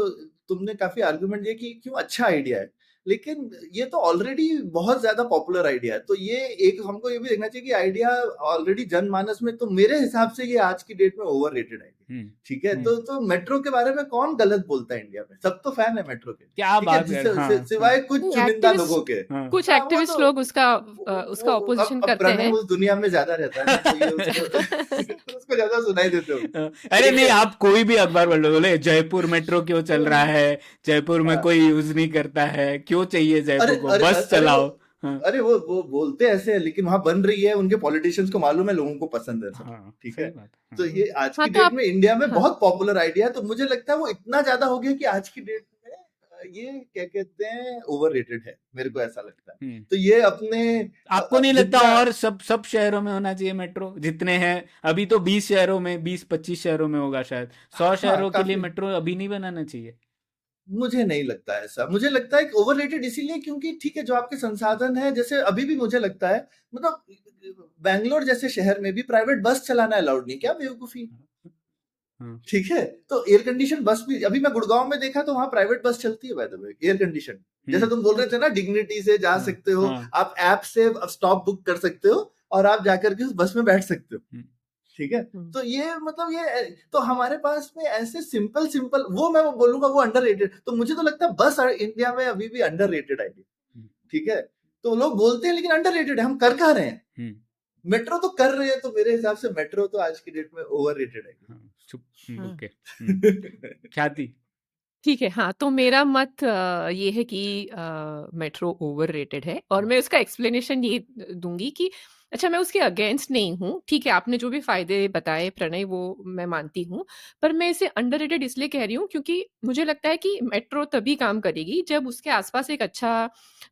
S2: तुमने काफी आर्गुमेंट दिया कि क्यों अच्छा आइडिया है, लेकिन ये तो ऑलरेडी बहुत ज्यादा पॉपुलर आइडिया है। तो ये एक हमको ये भी देखना चाहिए कि आइडिया ऑलरेडी जनमानस में, तो मेरे हिसाब से ये आज की डेट में ओवररेटेड आइडिया। ठीक है, तो मेट्रो के बारे में कौन गलत बोलता है इंडिया में? सब तो फैन है मेट्रो के,
S1: क्या
S2: ठीक है,
S1: बात है,
S2: सिवाय कुछ चुनिंदा लोगों के।
S3: कुछ एक्टिविस्ट लोग उसका ऑपोजिशन करते हैं।
S2: उस दुनिया में ज्यादा रहता है तो ये उसको ज्यादा सुनाई देते हो।
S1: अरे नहीं, आप कोई भी अखबार पढ़ लो, बोले जयपुर मेट्रो क्यों चल रहा है, जयपुर में कोई यूज नहीं करता है, क्यों चाहिए जयपुर को, बस चलाओ।
S2: अरे वो बोलते ऐसे है, लेकिन वहां बन रही है, उनके पॉलिटिशियंस को मालूम है, लोगों को पसंद है सब। ठीक है, तो ये आज की डेट में इंडिया में बहुत पॉपुलर आइडिया है। तो मुझे लगता है वो इतना ज्यादा हो गया कि आज की डेट में ये क्या कहते हैं ओवररेटेड है, मेरे को ऐसा लगता है। तो ये अपने,
S1: आपको नहीं लगता और सब शहरों में होना चाहिए मेट्रो? जितने हैं अभी तो 20 शहरों में, 20-25 शहरों में होगा शायद, 100 शहरों के लिए मेट्रो अभी नहीं बनाना चाहिए।
S2: मुझे नहीं लगता ऐसा। मुझे लगता है कि ओवररेटेड इसीलिए क्योंकि ठीक है, जो आपके संसाधन है, जैसे अभी भी मुझे लगता है, मतलब बैंगलोर जैसे शहर में भी प्राइवेट बस चलाना अलाउड नहीं, क्या बेवकूफी।
S1: हाँ,
S2: ठीक है, तो एयर कंडीशन बस भी अभी मैं गुड़गांव में देखा तो वहां प्राइवेट बस चलती है by the way, air condition. जैसा तुम बोल रहे थे ना, डिग्निटी से जा
S1: हाँ,
S2: सकते हो,
S1: हाँ,
S2: आप ऐप से स्टॉप बुक कर सकते हो और आप जाकर के उस बस में बैठ सकते हो।
S1: हम्म,
S2: ठीक है,
S3: हम्म,
S2: तो ये मतलब ये तो हमारे पास में ऐसे सिंपल सिंपल, वो मैं बोलूंगा वो अंडररेटेड। तो मुझे तो लगता है बस इंडिया में अभी भी अंडररेटेड आइडिया।
S1: हम्म,
S2: ठीक है, तो लोग बोलते हैं लेकिन अंडररेटेड है, हम कर कहाँ रहे हैं?
S1: हम्म,
S2: मेट्रो तो कर रहे हैं, तो मेरे हिसाब से मेट्रो तो आज की डेट में ओवररेटेड
S1: हाँ, चुप,
S3: हाँ।
S1: ओके,
S2: है।
S1: ख्याति।
S3: ठीक है, हाँ, तो मेरा मत ये है कि मेट्रो ओवररेटेड है और मैं उसका एक्सप्लेनेशन ये दूँगी कि अच्छा, मैं उसके अगेंस्ट नहीं हूँ, ठीक है, आपने जो भी फ़ायदे बताए प्रणय, वो मैं मानती हूँ, पर मैं इसे अंडररेटेड इसलिए कह रही हूँ क्योंकि मुझे लगता है कि मेट्रो तभी काम करेगी जब उसके आस-पास एक अच्छा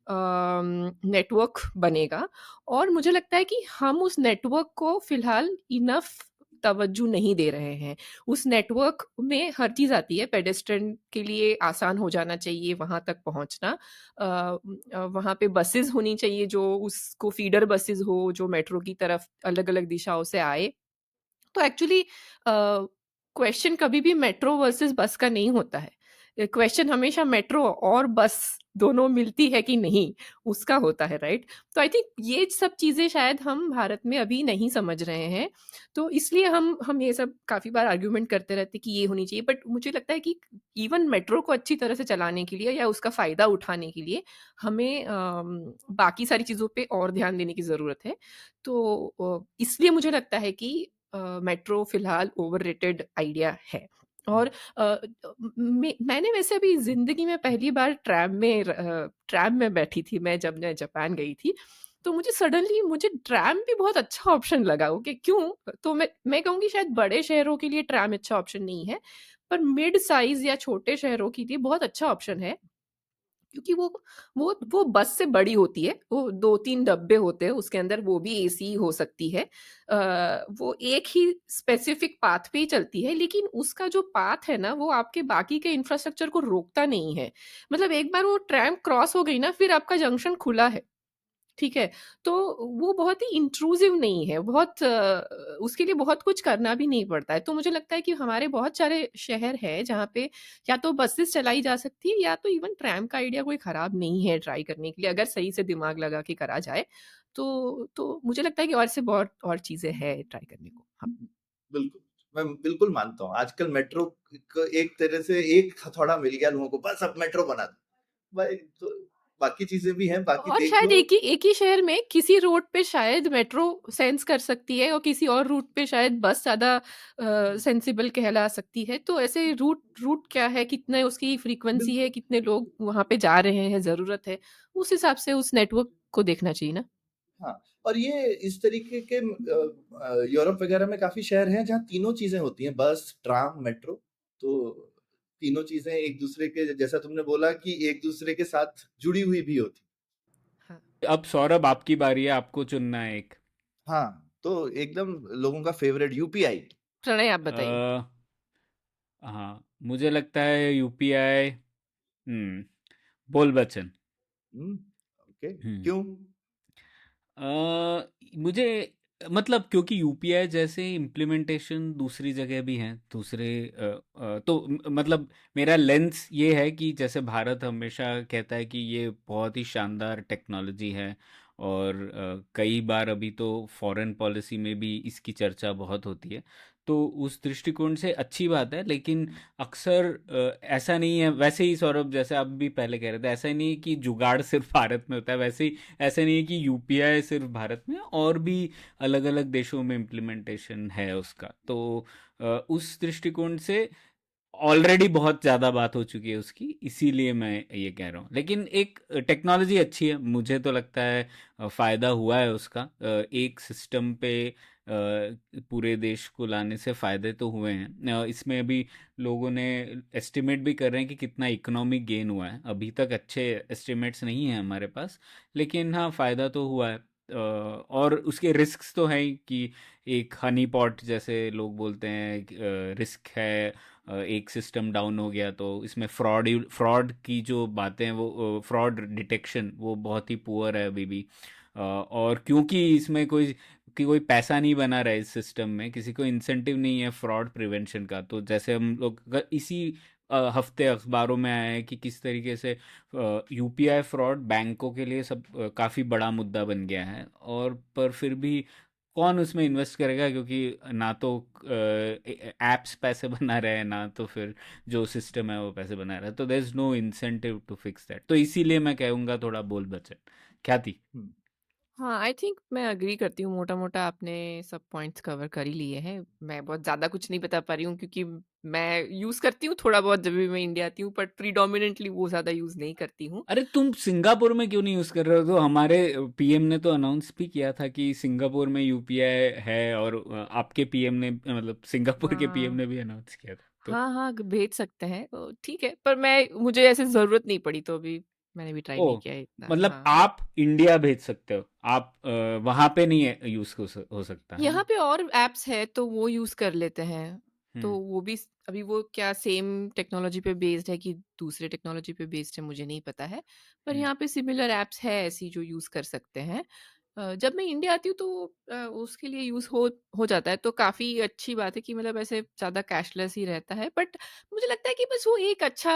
S3: नेटवर्क बनेगा और मुझे लगता है कि हम उस नेटवर्क को फ़िलहाल इनफ तवज्जो नहीं दे रहे हैं। उस नेटवर्क में हर चीज़ आती है, पेडेस्ट्रियन के लिए आसान हो जाना चाहिए वहाँ तक पहुँचना। वहाँ पे बसेज़ होनी चाहिए जो उसको फीडर बसेज़ हो, जो मेट्रो की तरफ अलग-अलग दिशाओं से आए। तो एक्चुअली क्वेश्चन कभी भी मेट्रो वर्सेस बस का नहीं होता है। क्वेश्चन हमेशा मेट्रो और बस दोनों मिलती है कि नहीं, उसका होता है, राइट? तो आई थिंक ये सब चीज़ें शायद हम भारत में अभी नहीं समझ रहे हैं। तो इसलिए हम ये सब काफ़ी बार आर्ग्यूमेंट करते रहते हैं कि ये होनी चाहिए, बट मुझे लगता है कि इवन मेट्रो को अच्छी तरह से चलाने के लिए या उसका फ़ायदा उठाने के लिए हमें बाकी सारी चीज़ों पे और ध्यान देने की ज़रूरत है। तो इसलिए मुझे लगता है कि मेट्रो फ़िलहाल ओवररेटेड आइडिया है। और मैंने वैसे अभी ज़िंदगी में पहली बार ट्रैम में बैठी थी जब मैं जापान गई थी। तो मुझे ट्रैम भी बहुत अच्छा ऑप्शन लगा। ओके, क्यों? तो मैं कहूँगी शायद बड़े शहरों के लिए ट्रैम अच्छा ऑप्शन नहीं है, पर मिड साइज़ या छोटे शहरों के लिए बहुत अच्छा ऑप्शन है। क्योंकि वो बस से बड़ी होती है, वो 2-3 डब्बे होते हैं, उसके अंदर वो भी एसी हो सकती है। वो एक ही स्पेसिफिक पाथ पे ही चलती है, लेकिन उसका जो पाथ है ना, वो आपके बाकी के इंफ्रास्ट्रक्चर को रोकता नहीं है। मतलब एक बार वो ट्रैम क्रॉस हो गई ना, फिर आपका जंक्शन खुला है। ठीक है, तो वो बहुत ही इंट्रूसिव नहीं है, उसके लिए बहुत कुछ करना भी नहीं पड़ता है। तो मुझे लगता है कि हमारे बहुत सारे शहर हैं जहाँ पे या तो बसेस चलाई जा सकती है या तो इवन ट्रैम का आइडिया कोई खराब नहीं है ट्राई करने के लिए, अगर सही से दिमाग लगा के करा जाए। तो मुझे लगता है कि और से बहुत और चीज़ें हैं ट्राई करने को। हाँ।
S2: बिल्कुल, मैं बिल्कुल मानता हूँ। आजकल मेट्रो एक तरह से एक हथौड़ा मिल गया लोगों को, बस अब मेट्रो बना दो भाई। तो बाकी चीजें भी हैं, बाकी
S3: और
S2: देख
S3: शायद
S2: लो।
S3: एक ही शहर में किसी रूट पे शायद मेट्रो सेंस कर सकती है और किसी और रूट पे शायद बस ज़्यादा सेंसिबल कहला सकती है। तो ऐसे रूट रूट क्या है, कितने उसकी फ्रीक्वेंसी है,
S2: बिल्कुल।
S3: कितने लोग वहाँ पे जा रहे हैं, ज़रूरत है, उस हिसाब से उस नेटवर्क को देखना चाहिए ना।
S2: हाँ, और ये इस तरीके के यूरोप वगैरह में काफी शहर हैं जहाँ तीनों चीजें होती हैं, बस, ट्राम, मेट्रो। तो तीनों चीजें एक दूसरे के, जैसा तुमने बोला कि एक दूसरे के साथ जुड़ी हुई भी होती।
S3: हाँ,
S1: अब सौरभ, आपकी बारी है, आपको चुनना है एक।
S2: हाँ, तो एकदम लोगों का फेवरेट यूपीआई।
S3: प्रणय आप बताइए।
S1: अ, हाँ, मुझे लगता है यूपीआई। बोल बच्चन।
S2: ओके,
S1: हम्म
S2: क्यों?
S1: मुझे मतलब क्योंकि यूपीआई जैसे इम्प्लीमेंटेशन दूसरी जगह भी हैं, तो मतलब मेरा लेंस ये है कि जैसे भारत हमेशा कहता है कि ये बहुत ही शानदार टेक्नोलॉजी है, और कई बार अभी तो फॉरेन पॉलिसी में भी इसकी चर्चा बहुत होती है। तो उस दृष्टिकोण से अच्छी बात है, लेकिन अक्सर ऐसा नहीं है। वैसे ही सौरभ, जैसे आप भी पहले कह रहे थे, ऐसा नहीं है कि जुगाड़ सिर्फ भारत में होता है, वैसे ही ऐसा नहीं है कि यूपीआई सिर्फ भारत में, और भी अलग अलग देशों में इम्प्लीमेंटेशन है उसका। तो उस दृष्टिकोण से ऑलरेडी बहुत ज़्यादा बात हो चुकी है उसकी, इसीलिए मैं ये कह रहा हूँ। लेकिन एक टेक्नोलॉजी अच्छी है, मुझे तो लगता है फ़ायदा हुआ है उसका। एक सिस्टम पे पूरे देश को लाने से फ़ायदे तो हुए हैं। इसमें अभी लोगों ने एस्टिमेट भी कर रहे हैं कि कितना इकोनॉमिक गेन हुआ है। अभी तक अच्छे एस्टिमेट्स नहीं हैं हमारे पास, लेकिन हाँ, फ़ायदा तो हुआ है। और उसके रिस्क्स तो हैं ही कि एक हनी पॉट जैसे लोग बोलते हैं, रिस्क है। एक सिस्टम डाउन हो गया तो इसमें फ्रॉड की जो बातें हैं, वो फ्रॉड डिटेक्शन वो बहुत ही पुअर है अभी भी। और क्योंकि इसमें कोई कि कोई पैसा नहीं बना रहा है इस सिस्टम में, किसी को इंसेंटिव नहीं है फ्रॉड प्रिवेंशन का। तो जैसे हम लोग इसी हफ्ते अखबारों में आया है कि किस तरीके से यूपीआई फ्रॉड बैंकों के लिए काफ़ी बड़ा मुद्दा बन गया है। और पर फिर भी कौन उसमें इन्वेस्ट करेगा, क्योंकि ना तो एप्स पैसे बना रहे हैं, ना तो फिर जो सिस्टम है वो पैसे बना रहा है। तो there is no incentive to fix that. तो इसीलिए मैं कहूँगा थोड़ा बोल बचन। क्या थी?
S2: हम्म,
S3: हाँ, आई थिंक मैं एग्री करती हूँ, मोटा-मोटा आपने सब पॉइंट्स कवर कर ही लिए हैं। मैं बहुत ज़्यादा कुछ नहीं बता पा रही हूँ क्योंकि मैं यूज़ करती हूँ थोड़ा बहुत जब भी मैं इंडिया आती हूँ, बट प्रीडोमिनेंटली वो ज़्यादा यूज़ नहीं करती हूँ।
S1: अरे तुम सिंगापुर में क्यों नहीं यूज़ कर रहे हो? तो हमारे पीएम ने तो अनाउंस भी किया था कि सिंगापुर में यूपीआई है, और आपके पीएम ने, मतलब सिंगापुर के पीएम
S3: हाँ,
S1: ने भी अनाउंस किया था। तो
S3: हाँ, हाँ, भेज सकते हैं। ठीक है, पर मुझे ऐसे ज़रूरत नहीं पड़ी तो अभी मैंने भी ट्राई
S1: ओ,
S3: नहीं किया है इतना।
S1: मतलब
S3: हाँ।
S1: आप इंडिया भेज सकते हो, आप वहाँ पे नहीं यूज़ हो सकता है
S3: यहाँ
S1: ना?
S3: पे और ऐप्स है तो वो यूज़ कर लेते हैं। तो
S1: हम्म।
S3: वो भी अभी वो क्या सेम टेक्नोलॉजी पे बेस्ड है कि दूसरे टेक्नोलॉजी पे बेस्ड है मुझे नहीं पता है। पर
S1: हम्म।
S3: यहाँ पे सिमिलर ऐप्स है ऐसी जो यूज़ कर सकते हैं। जब मैं इंडिया आती हूँ तो उसके लिए यूज़ हो जाता है तो काफ़ी अच्छी बात है कि मतलब ऐसे ज़्यादा कैशलेस ही रहता है। बट मुझे लगता है कि बस वो एक अच्छा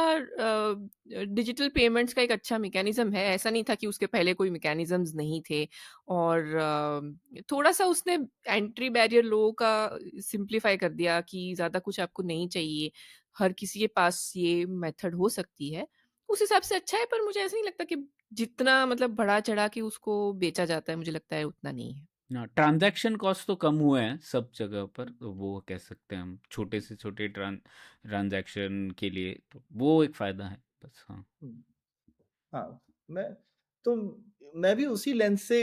S3: डिजिटल पेमेंट्स का एक अच्छा मैकेनिज़्म है। ऐसा नहीं था कि उसके पहले कोई मैकेनिज़म्स नहीं थे। और थोड़ा-सा उसने एंट्री बैरियर लोगों का सिम्प्लीफाई कर दिया कि ज़्यादा कुछ आपको नहीं चाहिए, हर किसी के पास ये मेथड हो सकती है। उस हिसाब से अच्छा है, पर मुझे ऐसा नहीं लगता कि जितना मतलब बढ़ा-चढ़ा के उसको बेचा जाता है, मुझे लगता है उतना नहीं है।
S1: ना, ट्रांजैक्शन कॉस्ट तो कम हुए हैं सब जगह पर, तो वो कह सकते हैं हम, छोटे से छोटे ट्रांजैक्शन के लिए तो वो एक फ़ायदा है बस। हाँ।
S2: हम्म। हाँ, तो मैं भी उसी लेंस से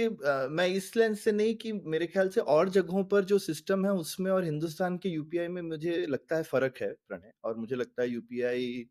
S2: मैं इस लेंस से नहीं कि मेरे ख्याल से और जगहों पर जो सिस्टम है उसमें और हिंदुस्तान के यूपीआई में मुझे लगता है फर्क है प्रणय। और मुझे लगता है यूपीआई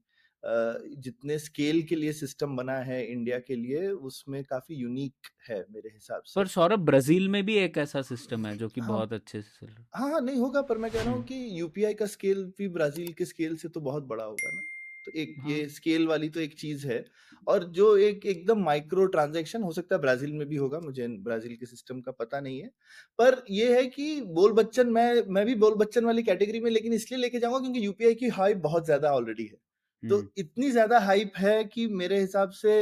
S2: जितने स्केल के लिए सिस्टम बना है इंडिया के लिए उसमें काफी यूनिक है मेरे हिसाब से।
S1: पर सौरभ, ब्राज़ील में भी एक ऐसा सिस्टम है जो कि
S2: हाँ
S1: बहुत अच्छे से चल रहा है।
S2: हाँ हाँ, नहीं होगा, पर मैं कह रहा हूँ
S1: हुँ।
S2: कि यूपीआई का स्केल भी ब्राजील के स्केल से तो बहुत बड़ा होगा ना। तो एक
S1: हाँ।
S2: ये स्केल वाली तो एक चीज है। और जो एक एकदम माइक्रो ट्रांजैक्शन हो सकता है ब्राजील में भी होगा, मुझे ब्राजील के सिस्टम का पता नहीं है। पर ये है कि बोल बच्चन, मैं भी बोल बच्चन वाली कैटेगरी में लेकिन इसलिए लेके जाऊंगा क्योंकि यूपीआई की हाइप बहुत ज्यादा ऑलरेडी है। तो
S1: हुँ।
S2: इतनी ज्यादा हाइप है कि मेरे हिसाब से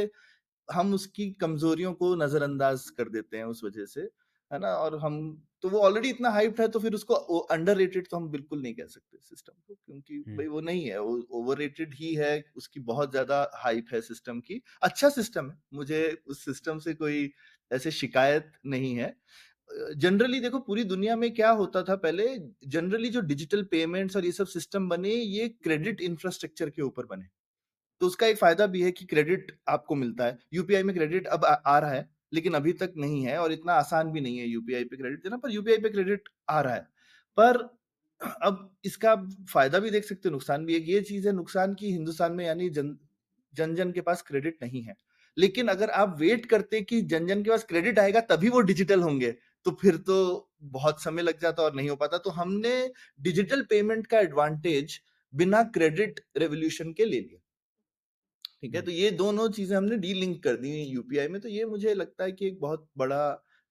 S2: हम उसकी कमजोरियों को नजरअंदाज कर देते हैं उस वजह से, है ना। और हम तो वो ऑलरेडी इतना हाइप्ड है तो फिर उसको अंडररेटेड तो हम बिल्कुल नहीं कह सकते सिस्टम को, क्योंकि
S1: हुँ।
S2: भाई वो नहीं है, वो ओवररेटेड ही है। उसकी बहुत ज्यादा हाइप है सिस्टम की। अच्छा सिस्टम है, मुझे उस सिस्टम से कोई ऐसे शिकायत नहीं है। जनरली देखो पूरी दुनिया में क्या होता था पहले, जनरली जो डिजिटल पेमेंट्स और ये सब सिस्टम बने ये क्रेडिट इंफ्रास्ट्रक्चर के ऊपर बने। तो उसका एक फायदा भी है कि क्रेडिट आपको मिलता है। यूपीआई में क्रेडिट अब आ रहा है, लेकिन अभी तक नहीं है और इतना आसान भी नहीं है यूपीआई पे क्रेडिट देना, पर यूपीआई पे क्रेडिट आ रहा है। पर अब इसका फायदा भी देख सकते हो, नुकसान भी। एक ये चीज है नुकसान की, हिंदुस्तान में यानी जन जन जन के पास क्रेडिट नहीं है। लेकिन अगर आप वेट करते कि जन जन के पास क्रेडिट आएगा तभी वो डिजिटल होंगे, तो फिर तो बहुत समय लग जाता और नहीं हो पाता। तो हमने डिजिटल पेमेंट का एडवांटेज बिना क्रेडिट रेवोल्यूशन के ले लिया। ठीक है,
S1: हुँ।
S2: तो ये दोनों चीजें हमने डी लिंक कर दी यूपीआई में। तो ये मुझे लगता है कि एक बहुत बड़ा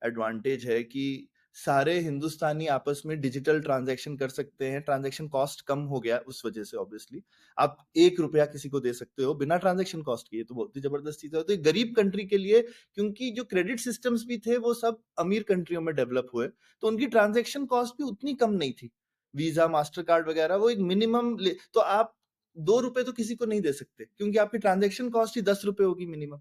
S2: एडवांटेज है कि सारे हिंदुस्तानी आपस में डिजिटल ट्रांजैक्शन कर सकते हैं। ट्रांजैक्शन कॉस्ट कम हो गया उस वजह से। ऑब्वियसली आप 1 रुपया किसी को दे सकते हो बिना ट्रांजैक्शन कॉस्ट के, ये तो बहुत ही जबरदस्त चीज है। तो एक गरीब कंट्री के लिए, क्योंकि जो क्रेडिट सिस्टम्स भी थे वो सब अमीर कंट्रियों में डेवलप हुए, तो उनकी ट्रांजैक्शन कॉस्ट भी उतनी कम नहीं थी। वीजा, मास्टर कार्ड वगैरह वो एक मिनिमम तो आप 2 रुपए तो किसी को नहीं दे सकते क्योंकि आपकी ट्रांजेक्शन कॉस्ट ही 10 रुपए होगी मिनिमम,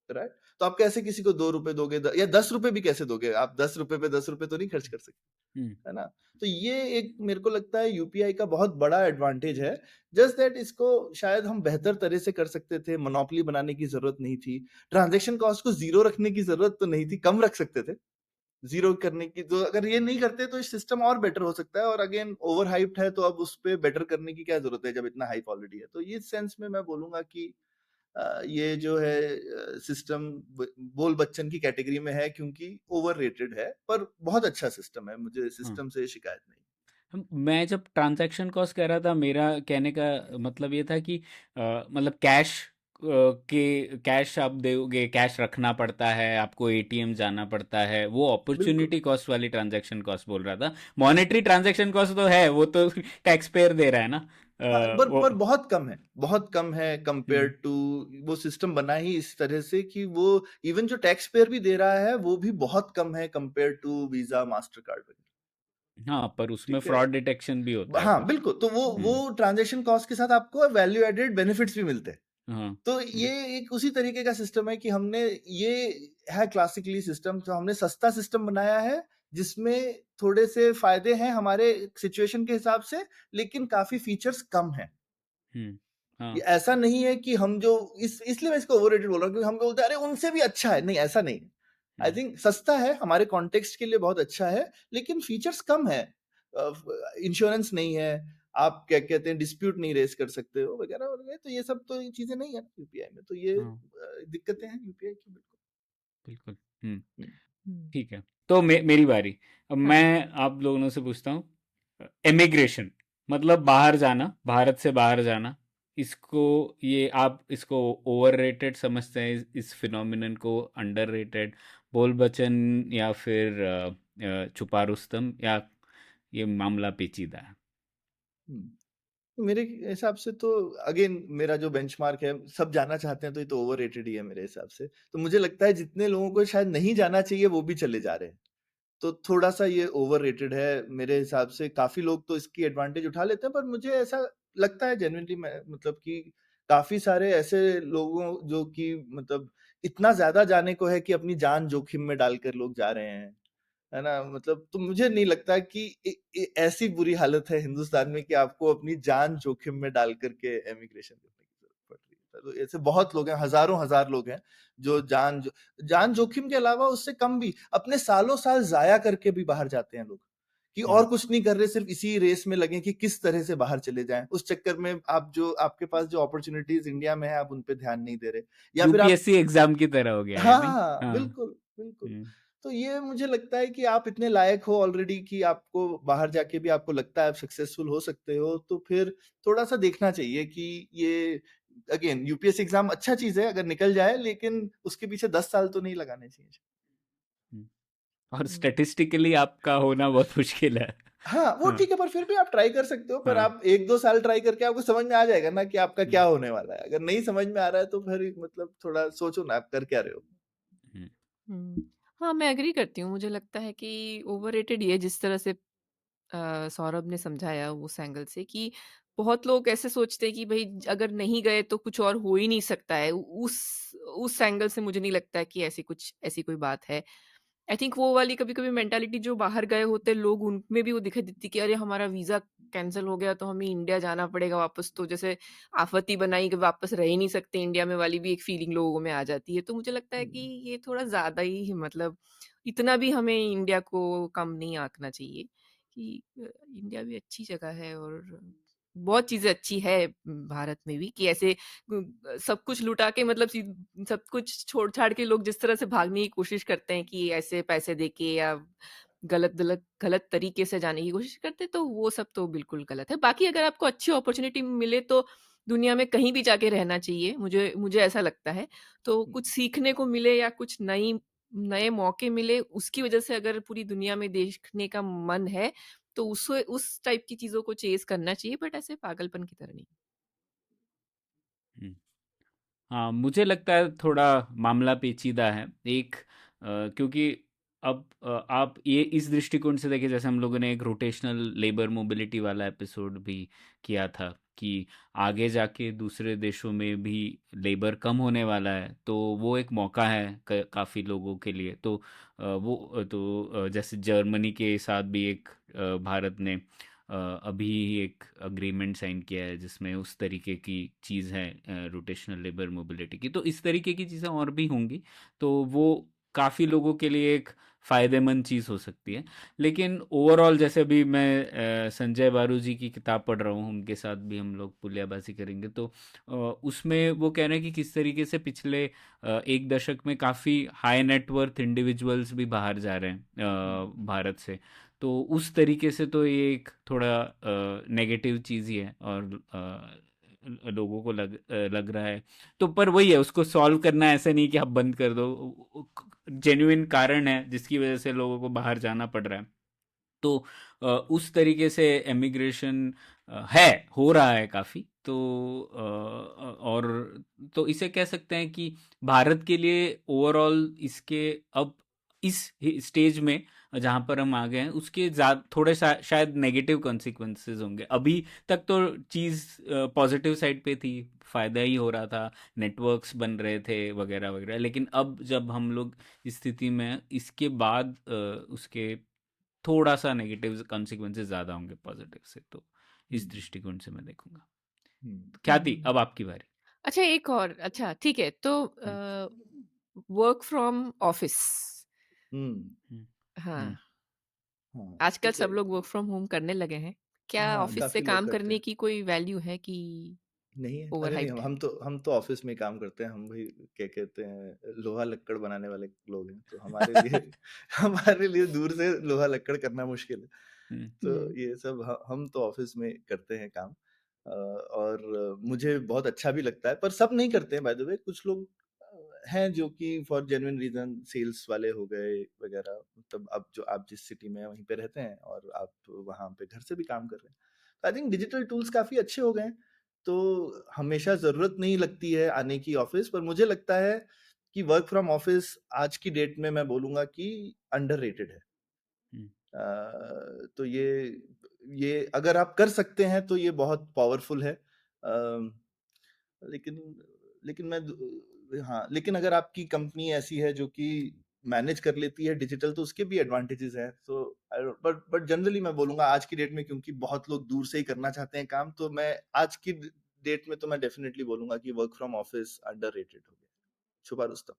S2: राइट। तो आप कैसे किसी को 2 रुपए दोगे, या 10 रुपए भी कैसे दोगे आप? 10 रुपए पे 10 रुपए तो नहीं खर्च कर सकते,
S1: हुँ।
S2: है ना। तो ये एक मेरे को लगता है यूपीआई का बहुत बड़ा एडवांटेज है। जस्ट दैट इसको शायद हम बेहतर तरह से कर सकते थे। मोनोपोली बनाने की जरूरत नहीं थी। ट्रांजेक्शन कॉस्ट को जीरो रखने की जरूरत तो नहीं थी, कम रख सकते थे। जीरो करने की, तो अगर ये नहीं करते तो सिस्टम और बेटर हो सकता है। और अगेन ओवर हाइप्ड है तो अब उस पे बेटर करने की क्या जरूरत है जब इतना हाइप ऑलरेडी है। तो ये सेंस में मैं बोलूंगा कि ये जो है सिस्टम बोल बच्चन की कैटेगरी में है क्योंकि ओवर रेटेड है, पर बहुत अच्छा सिस्टम है, मुझे
S1: हाँ।
S2: सिस्टम से शिकायत नहीं।
S1: मैं जब ट्रांजैक्शन कॉस्ट कह रहा था, मेरा कहने का मतलब ये था कि मतलब कैश के कैश आप दोगे, कैश रखना पड़ता है, आपको एटीएम जाना पड़ता है, वो
S2: बिल्कुल
S1: अपॉर्चुनिटी कॉस्ट वाली ट्रांजैक्शन कॉस्ट बोल रहा था। मॉनेटरी ट्रांजैक्शन कॉस्ट तो है, वो तो टैक्स पेयर दे रहा है ना।
S2: हाँ,
S1: वो
S2: पर बहुत कम है कंपेयर
S1: हम्म,
S2: टू। वो सिस्टम बना ही इस तरह से कि वो इवन जो टैक्स पेयर भी दे रहा है वो भी बहुत कम है compare to Visa Mastercard वगैरह।
S1: हाँ, पर उसमें
S2: ठीक है,
S1: फ्रॉड डिटेक्शन भी होता है
S2: हाँ
S1: कुछ।
S2: बिल्कुल, तो वो
S1: हम्म,
S2: ट्रांजैक्शन कॉस्ट के साथ आपको वैल्यू एडेड बेनिफिट्स भी मिलते हैं।
S1: हाँ।
S2: तो ये एक उसी तरीके का सिस्टम है कि हमने ये है क्लासिकली सिस्टम, तो हमने सस्ता सिस्टम बनाया है जिसमें थोड़े से फायदे हैं हमारे सिचुएशन के हिसाब से, लेकिन काफी फीचर्स कम हैं।
S1: हम्म,
S2: ये
S1: हाँ।
S2: ऐसा नहीं है कि हम जो इसलिए मैं इसको ओवररेटेड बोल रहा हूँ, क्योंकि हम बोलते हैं अरे उनसे भी अच्छा है, नहीं ऐसा नहीं है। आई
S1: हम्म,
S2: थिंक सस्ता है, हमारे कॉन्टेक्स्ट के लिए बहुत अच्छा है, लेकिन फीचर्स कम है। इंश्योरेंस नहीं है, आप क्या कहते हैं डिस्प्यूट नहीं रेस कर सकते हो वगैरह वगैरह, तो ये सब तो ये चीजें नहीं है यूपीआई में, तो ये
S1: हाँ,
S2: दिक्कतें हैं यूपीआई की बिल्कुल।
S1: बिल्कुल।
S2: हम्म।
S3: हम्म,
S1: ठीक है। तो मेरी बारी। अब
S3: हाँ
S1: मैं आप लोगों से पूछता हूँ, इमिग्रेशन मतलब बाहर जाना, भारत से बाहर जाना, इसको ये आप इसको ओवररेटेड समझते हैं, इस फिनोमिनन को अंडररेटेड, बोल बचन, या फिर छुपा रुस्तम, या ये मामला पेचीदा है?
S2: मेरे हिसाब से तो अगेन मेरा जो बेंचमार्क है, सब जाना चाहते हैं तो ये तो ओवररेटेड ही है मेरे हिसाब से। तो मुझे लगता है जितने लोगों को शायद नहीं जाना चाहिए वो भी चले जा रहे हैं, तो थोड़ा सा ये ओवररेटेड है मेरे हिसाब से। काफी लोग तो इसकी एडवांटेज उठा लेते हैं, पर मुझे ऐसा लगता है जेन्युइनली, मतलब कि काफी सारे ऐसे लोगों जो कि मतलब इतना ज्यादा जाने को है कि अपनी जान जोखिम में डालकर लोग जा रहे हैं, है ना? मतलब तो मुझे नहीं लगता कि ऐसी बुरी हालत है हिंदुस्तान में कि आपको अपनी जान जोखिम में डाल करके एमिग्रेशन करने की जरूरत पड़ रही है। तो ऐसे बहुत लोग हैं, हजारों हजार लोग हैं जो जान जोखिम के अलावा उससे कम भी अपने सालों साल जाया करके भी बाहर जाते हैं लोग, कि और
S1: हम्म,
S2: कुछ नहीं कर रहे, सिर्फ इसी रेस में लगे कि किस तरह से बाहर चले जाएं। उस चक्कर में आप जो आपके पास जो अपॉर्चुनिटीज इंडिया में है आप उन पे ध्यान नहीं दे रहे, या फिर आप
S1: यूपीएससी एग्जाम की तरह हो गया है, नहीं?
S2: हाँ,
S1: हाँ।
S2: बिल्कुल, बिल्कुल।
S1: हम्म,
S2: तो ये मुझे लगता है कि आप इतने लायक हो ऑलरेडी कि आपको बाहर जाके भी आपको लगता है आप सक्सेसफुल हो सकते हो, तो फिर थोड़ा-सा देखना चाहिए कि ये अगेन यूपीएससी एग्ज़ाम अच्छा चीज़ है अगर निकल जाए, लेकिन उसके पीछे 10 साल तो नहीं लगाने चाहिए।
S1: हम्म। और
S3: हम्म,
S1: स्टैटिस्टिकली आपका होना बहुत मुश्किल है।
S2: हाँ, वो
S1: हाँ,
S2: ठीक है, पर फिर भी आप ट्राई कर सकते हो, पर
S1: हाँ।
S2: आप 1-2 साल ट्राई करके आपको समझ में आ जाएगा ना कि आपका क्या
S1: हम्म,
S2: होने वाला है। अगर नहीं समझ में आ रहा है तो फिर मतलब थोड़ा सोचो ना आप कर क्या रहे हो?
S1: हम्म,
S3: हम्म। हाँ, मैं एग्री करती हूँ। मुझे लगता है कि ओवररेटेड ये जिस तरह से सौरभ ने समझाया उस एंगल से कि बहुत लोग ऐसे सोचते हैं कि भाई अगर नहीं गए तो कुछ और हो ही नहीं सकता है। उस एंगल से मुझे नहीं लगता है कि ऐसी कोई बात है। आई थिंक वो वाली कभी-कभी मेंटालिटी जो बाहर गए होते हैं लोग, उनमें भी वो दिखाई देती कि अरे हमारा वीज़ा कैंसल हो गया तो हमें इंडिया जाना पड़ेगा वापस, तो जैसे आफ़त ही बनाई कि वापस रह ही नहीं सकते इंडिया में वाली भी एक फीलिंग लोगों में आ जाती है। तो मुझे लगता है कि
S2: हुँ,
S3: ये थोड़ा ज़्यादा ही मतलब इतना भी हमें इंडिया को कम नहीं आंकना चाहिए कि इंडिया भी अच्छी जगह है और बहुत चीज़ें अच्छी है भारत में भी कि ऐसे सब कुछ लुटा के मतलब सब कुछ छोड़-छाड़ के लोग जिस तरह से भागने की कोशिश करते हैं कि ऐसे पैसे देके या गलत तरीके से जाने की कोशिश करते हैं, तो वो सब तो बिल्कुल गलत है। बाकी अगर आपको अच्छी अपॉर्च्युनिटी मिले तो दुनिया में कहीं भी जाके रहना चाहिए, मुझे मुझे ऐसा लगता है। तो
S2: हुँ।
S3: कुछ सीखने को मिले या कुछ नए मौके मिले, उसकी वजह से अगर पूरी दुनिया में देखने का मन है, तो उस टाइप की चीज़ों को चेज़ करना चाहिए, बट ऐसे पागलपन की तरह नहीं।
S1: हम्म। हाँ, मुझे लगता है थोड़ा मामला पेचीदा है। एक क्योंकि अब आप ये इस दृष्टिकोण से देखिए, जैसे हम लोगों ने एक रोटेशनल लेबर मोबिलिटी वाला एपिसोड भी किया था कि आगे जाके दूसरे देशों में भी लेबर कम होने वाला है, तो वो एक मौका है काफ़ी लोगों के लिए। तो जैसे जर्मनी के साथ भी एक भारत ने अभी एक अग्रीमेंट साइन किया है जिसमें उस तरीके की चीज़ है, रोटेशनल लेबर मोबिलिटी की। तो इस तरीके की चीज़ें और भी होंगी, तो वो काफ़ी लोगों के लिए एक फ़ायदेमंद चीज़ हो सकती है। लेकिन ओवरऑल जैसे अभी मैं संजय बारू जी की किताब पढ़ रहा हूँ, उनके साथ भी हम लोग पुलियाबाजी करेंगे, तो उसमें वो कह रहे हैं कि किस तरीके से पिछले एक दशक में काफ़ी हाई नेटवर्थ इंडिविजुअल्स भी बाहर जा रहे हैं भारत से। तो उस तरीके से तो ये एक थोड़ा नेगेटिव चीज़ ही है, और लोगों को लग रहा है। तो पर वही है, उसको सॉल्व करना ऐसा नहीं कि आप बंद कर दो, जेन्युइन कारण है जिसकी वजह से लोगों को बाहर जाना पड़ रहा है। तो उस तरीके से एमिग्रेशन है, हो रहा है काफ़ी। तो और तो इसे कह सकते हैं कि भारत के लिए ओवरऑल इसके अब इस स्टेज में जहाँ पर हम आ गए हैं उसके थोड़े शायद नेगेटिव कॉन्सिक्वेंसेस होंगे। अभी तक तो चीज़ पॉजिटिव साइड पे थी, फ़ायदा ही हो रहा था, नेटवर्क्स बन रहे थे वगैरह वगैरह। लेकिन अब जब हम लोग इस स्थिति में हैं, इसके बाद उसके थोड़ा सा नेगेटिव कॉन्सिक्वेंसेस ज़्यादा होंगे पॉजिटिव से। तो इस दृष्टिकोण से मैं देखूंगा। ख्याति, अब आपकी बारी।
S3: अच्छा, एक और, अच्छा ठीक है, तो वर्क फ्रॉम ऑफिस,
S2: हम्म
S3: हाँ,
S2: हाँ
S3: आजकल
S2: ठीक है।
S3: सब लोग वर्क फ्रॉम होम करने लगे हैं। क्या
S2: हाँ
S3: ऑफिस से
S2: काफी लोग
S3: काम
S2: करते
S3: करने
S2: हैं।
S3: की कोई वैल्यू है कि
S2: नहीं है,
S3: ओवर
S2: अरे नहीं,
S3: हाइप्ड है?
S2: हम तो ऑफिस में ही काम करते हैं। हम भाई क्या कहते हैं, लोहा लक्कड़ बनाने वाले लोग हैं, तो हमारे लिए हमारे लिए दूर से लोहा लक्कड़ करना मुश्किल है।
S1: हम्म,
S2: तो ये सब हम तो ऑफिस में करते हैं काम। और मुझे बहुत अच्छा भी लगता है, पर सब नहीं करते हैं बाय द वे। कुछ लोग हैं जो कि फॉर जेन्युइन रीजन, सेल्स वाले हो गए वगैरह, मतलब अब जो आप जिस सिटी में हैं वहीं पे रहते हैं और आप वहाँ पे घर से भी काम कर रहे हैं। तो आई थिंक डिजिटल टूल्स काफी अच्छे हो गए हैं, तो हमेशा जरूरत नहीं लगती है आने की ऑफिस। पर मुझे लगता है कि वर्क फ्रॉम ऑफिस आज की डेट में मैं बोलूंगा कि अंडररेटेड है।
S1: हम्म,
S2: तो ये अगर आप कर सकते हैं तो ये बहुत पावरफुल है। लेकिन लेकिन हाँ, लेकिन अगर आपकी कंपनी ऐसी है जो कि मैनेज कर लेती है डिजिटल, तो उसके भी एडवांटेजेस हैं। तो बट जनरली मैं बोलूंगा आज की डेट में, क्योंकि बहुत लोग दूर से ही करना चाहते हैं काम, तो मैं आज की डेट में तो मैं डेफिनेटली बोलूंगा कि वर्क फ्रॉम ऑफिस अंडररेटेड हो गया। छुपा रुस्तम।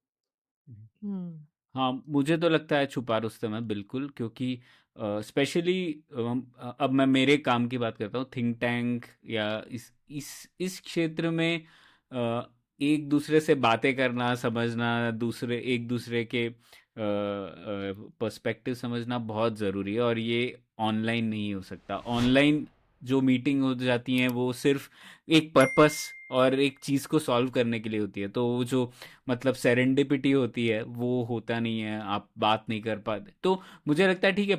S1: हम्म। हाँ, मुझे तो लगता है छुपा रुस्तम है बिल्कुल, क्योंकि स्पेशली अब मैं मेरे काम की बात करता हूँ, थिंक टैंक या इस क्षेत्र में एक दूसरे से बातें करना, समझना, एक दूसरे के पर्सपेक्टिव समझना बहुत ज़रूरी है। और ये ऑनलाइन नहीं हो सकता। ऑनलाइन जो मीटिंग हो जाती हैं वो सिर्फ एक पर्पस और एक चीज़ को सॉल्व करने के लिए होती है। तो वो जो मतलब सेरेंडिपिटी होती है वो होता नहीं है, आप बात नहीं कर पाते। तो मुझे लगता है ठीक है,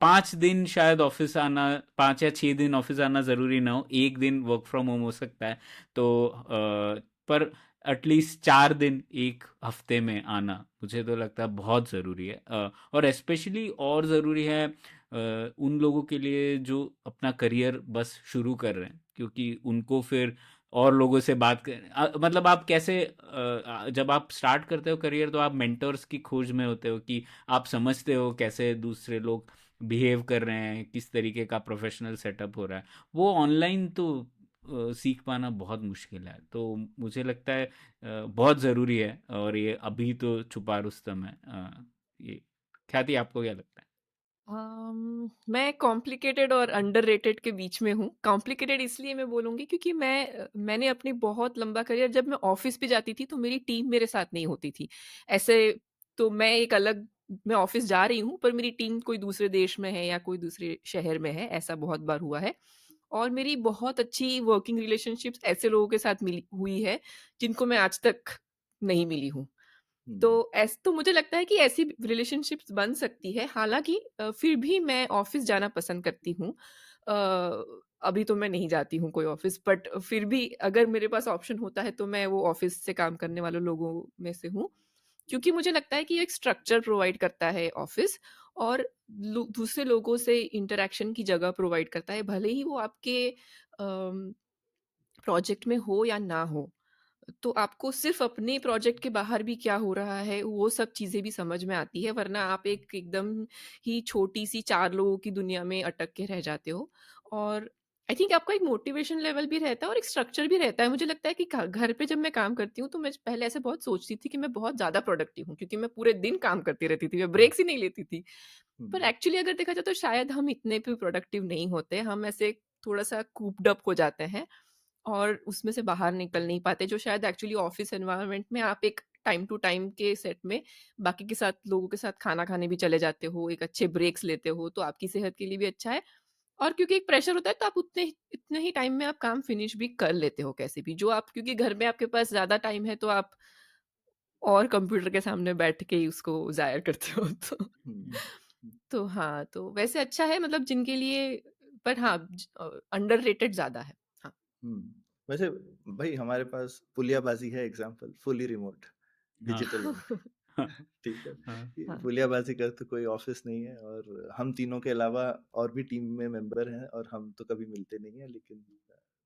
S1: 5 दिन शायद ऑफिस आना, 5 या 6 दिन ऑफिस आना ज़रूरी ना हो, एक दिन वर्क फ्रॉम होम हो सकता है। तो पर एटलीस्ट 4 दिन एक हफ्ते में आना मुझे तो लगता है बहुत ज़रूरी है। और स्पेशली और ज़रूरी है उन लोगों के लिए जो अपना करियर बस शुरू कर रहे हैं, क्योंकि उनको फिर और लोगों से बात कर मतलब आप कैसे जब आप स्टार्ट करते हो करियर तो आप मेंटर्स की खोज में होते हो कि आप समझते हो कैसे दूसरे लोग बिहेव कर रहे हैं, किस तरीके का प्रोफेशनल सेटअप हो रहा है। वो ऑनलाइन तो सीख पाना बहुत मुश्किल है। तो मुझे लगता है बहुत ज़रूरी है। और ये अभी तो छुपा रुस्तम है। ये ख्याति, आपको क्या लगता है?
S3: मैं कॉम्प्लिकेटेड और अंडररेटेड के बीच में हूँ। कॉम्प्लिकेटेड इसलिए मैं बोलूँगी क्योंकि मैंने अपनी बहुत लंबा करियर, जब मैं ऑफ़िस भी जाती थी तो मेरी टीम मेरे साथ नहीं होती थी। ऐसे तो मैं ऑफ़िस जा रही हूँ पर मेरी टीम कोई दूसरे देश में है या कोई दूसरे शहर में है, ऐसा बहुत बार हुआ है। और मेरी बहुत अच्छी वर्किंग रिलेशनशिप्स ऐसे लोगों के साथ मिली हुई है जिनको मैं आज तक नहीं मिली हूँ। तो मुझे लगता है कि ऐसी रिलेशनशिप्स बन सकती है। हालाँकि फिर भी मैं ऑफ़िस जाना पसंद करती हूँ। अभी तो मैं नहीं जाती हूँ कोई ऑफ़िस, बट फिर भी अगर मेरे पास ऑप्शन होता है तो मैं वो ऑफ़िस से काम करने वाले लोगों में से हूँ। क्योंकि मुझे लगता है कि एक स्ट्रक्चर प्रोवाइड करता है ऑफ़िस, और दूसरे लोगों से इंटरैक्शन की जगह प्रोवाइड करता है, भले ही वो आपके प्रोजेक्ट में हो या ना हो। तो आपको सिर्फ़ अपने प्रोजेक्ट के बाहर भी क्या हो रहा है, वो सब चीज़ें भी समझ में आती है, वरना आप एक एकदम ही छोटी-सी 4 लोगों की दुनिया में अटक के रह जाते हो। और आई थिंक आपका एक मोटिवेशन लेवल भी रहता है और एक स्ट्रक्चर भी रहता है। मुझे लगता है कि घर पे जब मैं काम करती हूँ, तो मैं पहले ऐसे बहुत सोचती थी कि मैं बहुत ज़्यादा प्रोडक्टिव हूँ, क्योंकि मैं पूरे दिन काम करती रहती थी, मैं ब्रेक्स ही नहीं लेती थी। पर एक्चुअली अगर देखा जाए तो शायद हम इतने भी प्रोडक्टिव नहीं होते, हम ऐसे थोड़ा-सा कूप्ड अप हो जाते हैं और उसमें से बाहर निकल नहीं पाते, जो शायद एक्चुअली ऑफिस एनवायरनमेंट में आप एक टाइम टू टाइम के सेट में बाकी के साथ लोगों के साथ खाना खाने भी चले जाते हो, एक अच्छे ब्रेक्स लेते हो, तो आपकी सेहत के लिए भी अच्छा है और क्योंकि एक प्रेशर होता है तो आप इतने ही टाइम में आप काम फिनिश भी कर लेते हो कैसे भी, जो आप क्योंकि घर में आपके पास ज़्यादा टाइम है तो आप और कंप्यूटर के सामने बैठ के ही उसको ज़ाया करते हो तो
S2: हम्म,
S3: तो हाँ, तो वैसे अच्छा है मतलब जिनके लिए, पर हाँ अंडररेटेड ज़्यादा है। हाँ।
S2: वैसे भाई हमारे पास पुलियाबाजी है, एग्जाम्पल फुली रिमोट
S1: हाँ
S2: डिजिटल वर्क, ठीक है।
S1: हाँ
S2: ये
S3: हाँ।
S2: पुलियाबाजी का तो कोई ऑफिस नहीं है, और हम तीनों के अलावा और भी टीम में मेंबर हैं, और हम तो कभी मिलते नहीं है, लेकिन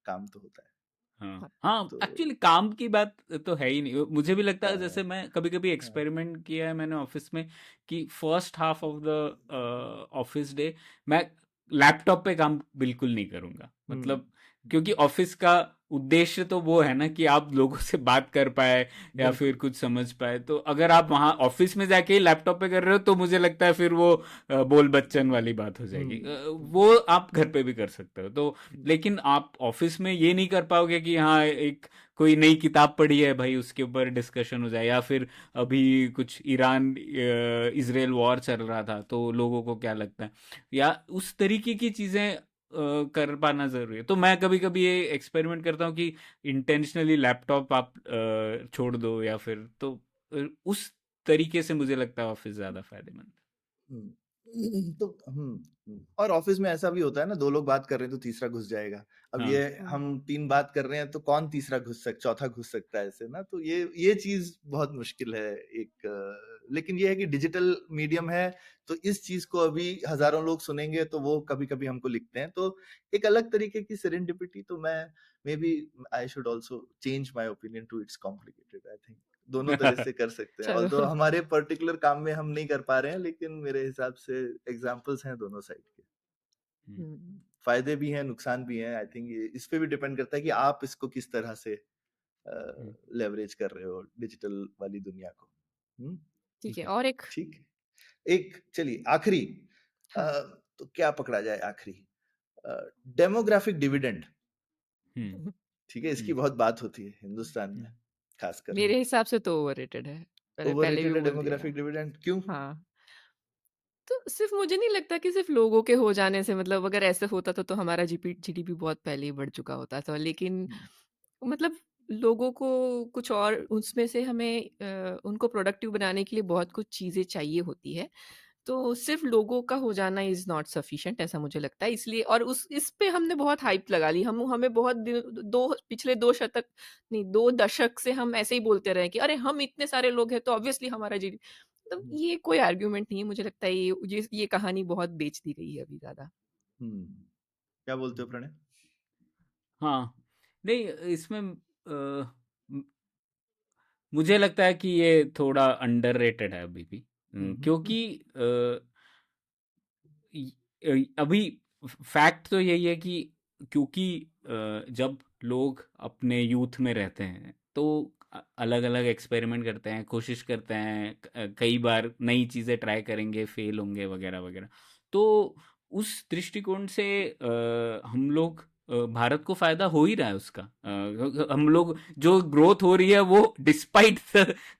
S2: काम तो होता है।
S1: हाँ
S3: हाँ।
S1: हाँ,
S2: तो
S1: एक्चुअली काम की बात तो है ही नहीं। मुझे भी लगता है, जैसे
S2: हाँ,
S1: मैं कभी कभी
S2: हाँ,
S1: एक्सपेरिमेंट किया है मैंने ऑफिस में, कि first half of the office day मैं लैपटॉप पे काम बिल्कुल नहीं करूँगा।
S2: हम्म,
S1: मतलब क्योंकि ऑफिस का उद्देश्य तो वो है ना कि आप लोगों से बात कर पाए या फिर
S2: बिल्कुल,
S1: कुछ समझ पाए। तो अगर आप वहाँ ऑफिस में जाके ही लैपटॉप पे कर रहे हो तो मुझे लगता है फिर वो बोल बच्चन वाली बात हो जाएगी।
S2: हम्म,
S1: वो आप घर पे भी कर सकते हो तो,
S2: हम्म,
S1: लेकिन आप ऑफिस में ये नहीं कर पाओगे कि हाँ एक कोई नई किताब पढ़ी है भाई उसके ऊपर डिस्कशन हो जाए, या फिर अभी कुछ ईरान इजराइल वॉर चल रहा था तो लोगों को क्या लगता है, या उस तरीके की चीजें कर पाना जरूरी है। तो मैं कभी कभी ये एक्सपेरिमेंट करता हूँ कि इंटेंशनली लैपटॉप आप छोड़ दो, या फिर तो उस तरीके से मुझे लगता है ऑफिस ज्यादा फायदेमंद
S2: तो और ऑफिस में ऐसा भी होता है ना, दो लोग बात कर रहे हैं तो तीसरा घुस जाएगा। अब
S1: है।
S2: ये
S1: हाँ
S2: हम तीन बात कर रहे हैं तो कौन तीसरा चौथा घुस सकता है ऐसे ना, तो ये चीज बहुत मुश्किल है एक। लेकिन ये है कि डिजिटल मीडियम है, तो इस चीज को अभी हजारों लोग सुनेंगे तो वो कभी कभी हमको लिखते हैं, तो एक अलग तरीके की सेरेंडिपिटी। तो मैं maybe I should also change my opinion to it's complicated, I think दोनों तरह से कर सकते हैं,
S3: चलो।
S2: ऑल्दो हमारे पर्टिकुलर काम में हम नहीं कर पा रहे हैं, लेकिन मेरे हिसाब से एग्जाम्पल्स हैं दोनों साइड के।
S3: हम्म,
S2: फायदे भी हैं, नुकसान भी हैं। आई थिंक ये इस पे भी डिपेंड करता है कि आप इसको किस तरह से
S1: हम्म,
S2: लेवरेज कर रहे हो डिजिटल वाली दुनिया को। हम्म,
S3: ठीक है,
S1: हम्म,
S3: और एक।
S2: ठीक है। एक चलिए आखिरी,
S3: हाँ।
S2: तो क्या पकड़ा जाए आखिरी, डेमोग्राफिक डिविडेंड।
S1: हम्म,
S2: ठीक है, इसकी
S1: हम्म,
S2: बहुत बात होती है हिंदुस्तान में
S1: हम्म,
S2: खासकर।
S3: मेरे हिसाब से तो ओवररेटेड है, मैंने पहले भी
S2: ओवररेटेड है
S3: बोल दिया।
S2: डेमोग्राफिक डिविडेंड, क्यों?
S3: हाँ, तो सिर्फ मुझे नहीं लगता कि सिर्फ लोगों के हो जाने से, मतलब अगर ऐसे होता तो हमारा जीडीपी बहुत पहले ही बढ़ चुका होता था, लेकिन मतलब लोगों को कुछ और उसमें से हमें उनको प्रोडक्टिव बनाने के लिए बहुत कुछ चीज़ें चाहिए होती है, तो सिर्फ लोगों का हो जाना इज़ नॉट सफिशिएंट, ऐसा मुझे लगता है। इसलिए और उस इस पे हमने बहुत हाइप लगा ली, हम हमें बहुत दो पिछले 2 शतक नहीं 2 दशक से हम ऐसे ही बोलते रहे कि अरे हम इतने सारे लोग हैं तो ऑब्वियसली हमारा जी, मतलब ये कोई आर्ग्यूमेंट नहीं है। मुझे लगता है ये कहानी बहुत बेच दी गई है अभी ज़्यादा।
S2: क्या बोलते हो
S1: हम्म।
S2: प्रणय?
S1: हाँ, नहीं इसमें मुझे लगता है कि ये थोड़ा अंडररेटेड है अभी भी।
S2: हम्म,
S1: क्योंकि अभी फैक्ट तो यही है कि क्योंकि जब लोग अपने यूथ में रहते हैं तो अलग अलग एक्सपेरिमेंट करते हैं, कोशिश करते हैं, कई बार नई चीज़ें ट्राई करेंगे, फेल होंगे वगैरह वगैरह। तो उस दृष्टिकोण से हम लोग भारत को फायदा हो ही रहा है उसका। हम लोग जो ग्रोथ हो रही है वो डिस्पाइट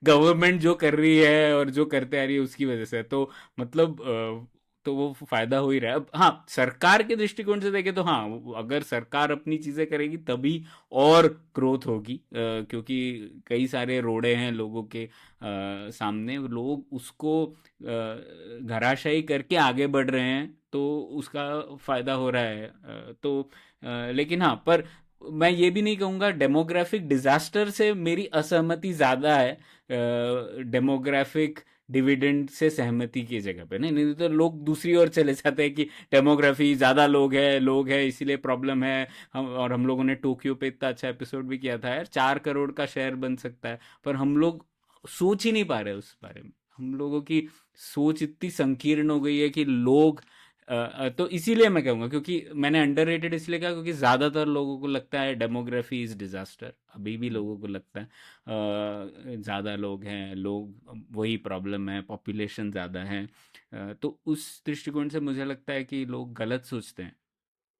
S1: गवर्नमेंट जो कर रही है और जो करते आ रही है उसकी वजह से। तो मतलब तो वो फायदा हो ही रहा है। अब हाँ, सरकार के दृष्टिकोण से देखें तो हाँ, अगर सरकार अपनी चीजें करेगी तभी और ग्रोथ होगी, क्योंकि कई सारे रोड़े हैं लोगों के सामने, लोग उसको घराशायी करके आगे बढ़ रहे हैं तो उसका फायदा हो रहा है। लेकिन हाँ, पर मैं ये भी नहीं कहूँगा, डेमोग्राफिक डिजास्टर से मेरी असहमति ज़्यादा है डेमोग्राफिक डिविडेंड से सहमति की जगह पे। नहीं नहीं तो लोग दूसरी ओर चले जाते हैं कि डेमोग्राफी ज़्यादा लोग है इसीलिए प्रॉब्लम है। हम लोगों ने टोक्यो पे इतना अच्छा एपिसोड भी किया था यार, 4 करोड़ का शहर बन सकता है, पर हम लोग सोच ही नहीं पा रहे उस बारे में। हम लोगों की सोच इतनी संकीर्ण हो गई है कि लोग तो इसीलिए मैं कहूँगा, क्योंकि मैंने अंडररेटेड इसलिए कहा क्योंकि ज़्यादातर लोगों को लगता है डेमोग्राफी इज़ डिज़ास्टर, अभी भी लोगों को लगता है। ज़्यादा लोग हैं, लोग वही प्रॉब्लम है, पॉपुलेशन ज़्यादा है। तो उस दृष्टिकोण से मुझे लगता है कि लोग गलत सोचते हैं।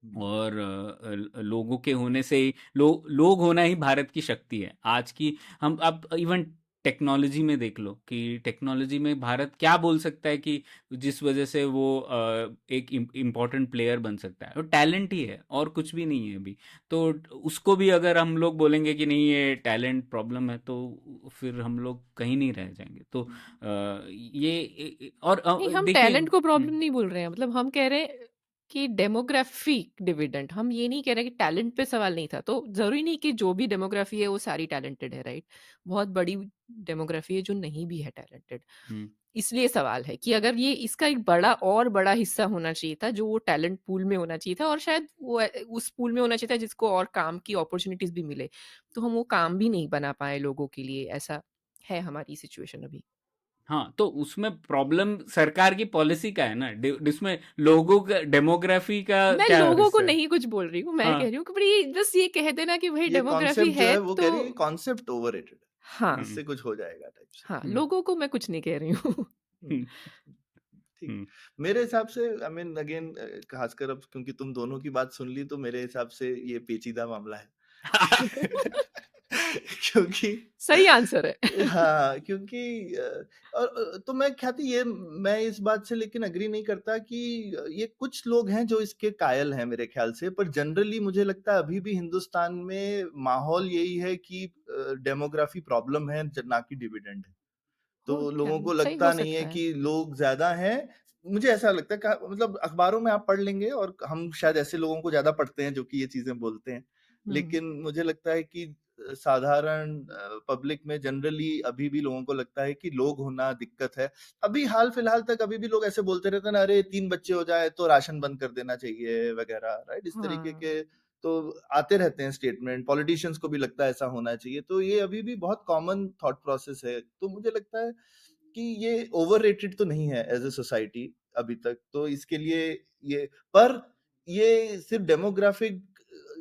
S1: और लोगों के होने से ही लोग होना ही भारत की शक्ति है आज की। हम अब इवन टेक्नोलॉजी में देख लो कि टेक्नोलॉजी में भारत क्या बोल सकता है कि जिस वजह से वो एक इम्पोर्टेंट प्लेयर बन सकता है, वो टैलेंट ही है और कुछ भी नहीं है अभी। तो उसको भी अगर हम लोग बोलेंगे कि नहीं ये टैलेंट प्रॉब्लम है, तो फिर हम लोग कहीं नहीं रह जाएंगे। तो और
S3: नहीं, हम
S1: देखिए।
S3: टैलेंट को प्रॉब्लम नहीं बोल रहे हैं, मतलब हम कह रहे हैं कि डेमोग्राफिक डिविडेंड, हम ये नहीं कह रहे कि टैलेंट पे सवाल नहीं था। तो जरूरी नहीं कि जो भी डेमोग्राफी है वो सारी टैलेंटेड है, राइट? बहुत बड़ी डेमोग्राफी है जो नहीं भी है टैलेंटेड।
S1: हम्म,
S3: इसलिए सवाल है कि अगर ये इसका एक बड़ा हिस्सा होना चाहिए था, जो वो टैलेंट पूल में होना चाहिए था, और शायद वो उस पूल में होना चाहिए था जिसको और काम की अपॉर्चुनिटीज भी मिले, तो हम वो काम भी नहीं बना पाए लोगों के लिए। ऐसा है हमारी सिचुएशन अभी।
S1: हाँ, तो उसमें प्रॉब्लम सरकार की पॉलिसी का है ना, जिसमें लोगों का डेमोग्राफी का
S3: मैं
S1: क्या
S3: लोगों को
S1: हिस्सा है।
S3: नहीं कुछ बोल रही हूँ, मैं
S1: हाँ।
S3: कह रही हूँ कि भाई बस ये कह देना कि भाई
S2: ये
S3: डेमोग्राफी
S2: कॉन्सेप्ट जो
S3: है
S2: है वो
S3: तो
S2: कह रही है कॉन्सेप्ट ओवररेटेड है,
S3: हाँ
S1: हम्म,
S2: इससे कुछ हो जाएगा टाइप से।
S3: हाँ,
S1: हम्म,
S3: लोगों को मैं कुछ नहीं कह रही हूँ।
S2: हम्म,
S1: हम्म,
S2: ठीक है।
S1: हम्म।
S2: मेरे हिसाब से आई मीन अगेन, खासकर अब क्योंकि तुम दोनों की बात सुन ली, तो मेरे हिसाब से ये पेचीदा मामला है। क्योंकि
S3: सही आंसर है।
S2: हाँ, क्योंकि और तो मैं ख्याति ये मैं इस बात से लेकिन एग्री नहीं करता कि ये कुछ लोग हैं जो इसके कायल हैं मेरे ख्याल से, पर जनरली मुझे लगता है अभी भी हिंदुस्तान में माहौल यही है कि डेमोग्राफी प्रॉब्लम है, ना कि डिविडेंड है।
S3: हो
S2: तो लोगों को
S3: सही हो
S2: लगता नहीं है
S3: सकता है।
S2: कि लोग ज्यादा हैं। मुझे ऐसा लगता है मतलब अखबारों में आप पढ़ लेंगे, और हम शायद ऐसे लोगों को ज्यादा पढ़ते हैं जो कि ये चीजें बोलते हैं, लेकिन मुझे लगता है कि साधारण पब्लिक में जनरली अभी भी लोगों को लगता है कि लोग होना दिक्कत है। अभी हाल फिलहाल तक अभी भी लोग ऐसे बोलते रहते हैं ना, अरे 3 बच्चे हो जाए तो राशन बंद कर देना चाहिए वगैरह, राइट? इस तरीके
S3: हाँ
S2: के तो आते रहते हैं स्टेटमेंट, पॉलिटिशियंस को भी लगता है ऐसा होना चाहिए। तो ये अभी भी बहुत कॉमन थॉट प्रोसेस है। तो मुझे लगता है कि ये ओवररेटेड तो नहीं है एज ए सोसाइटी अभी तक, तो इसके लिए ये पर ये सिर्फ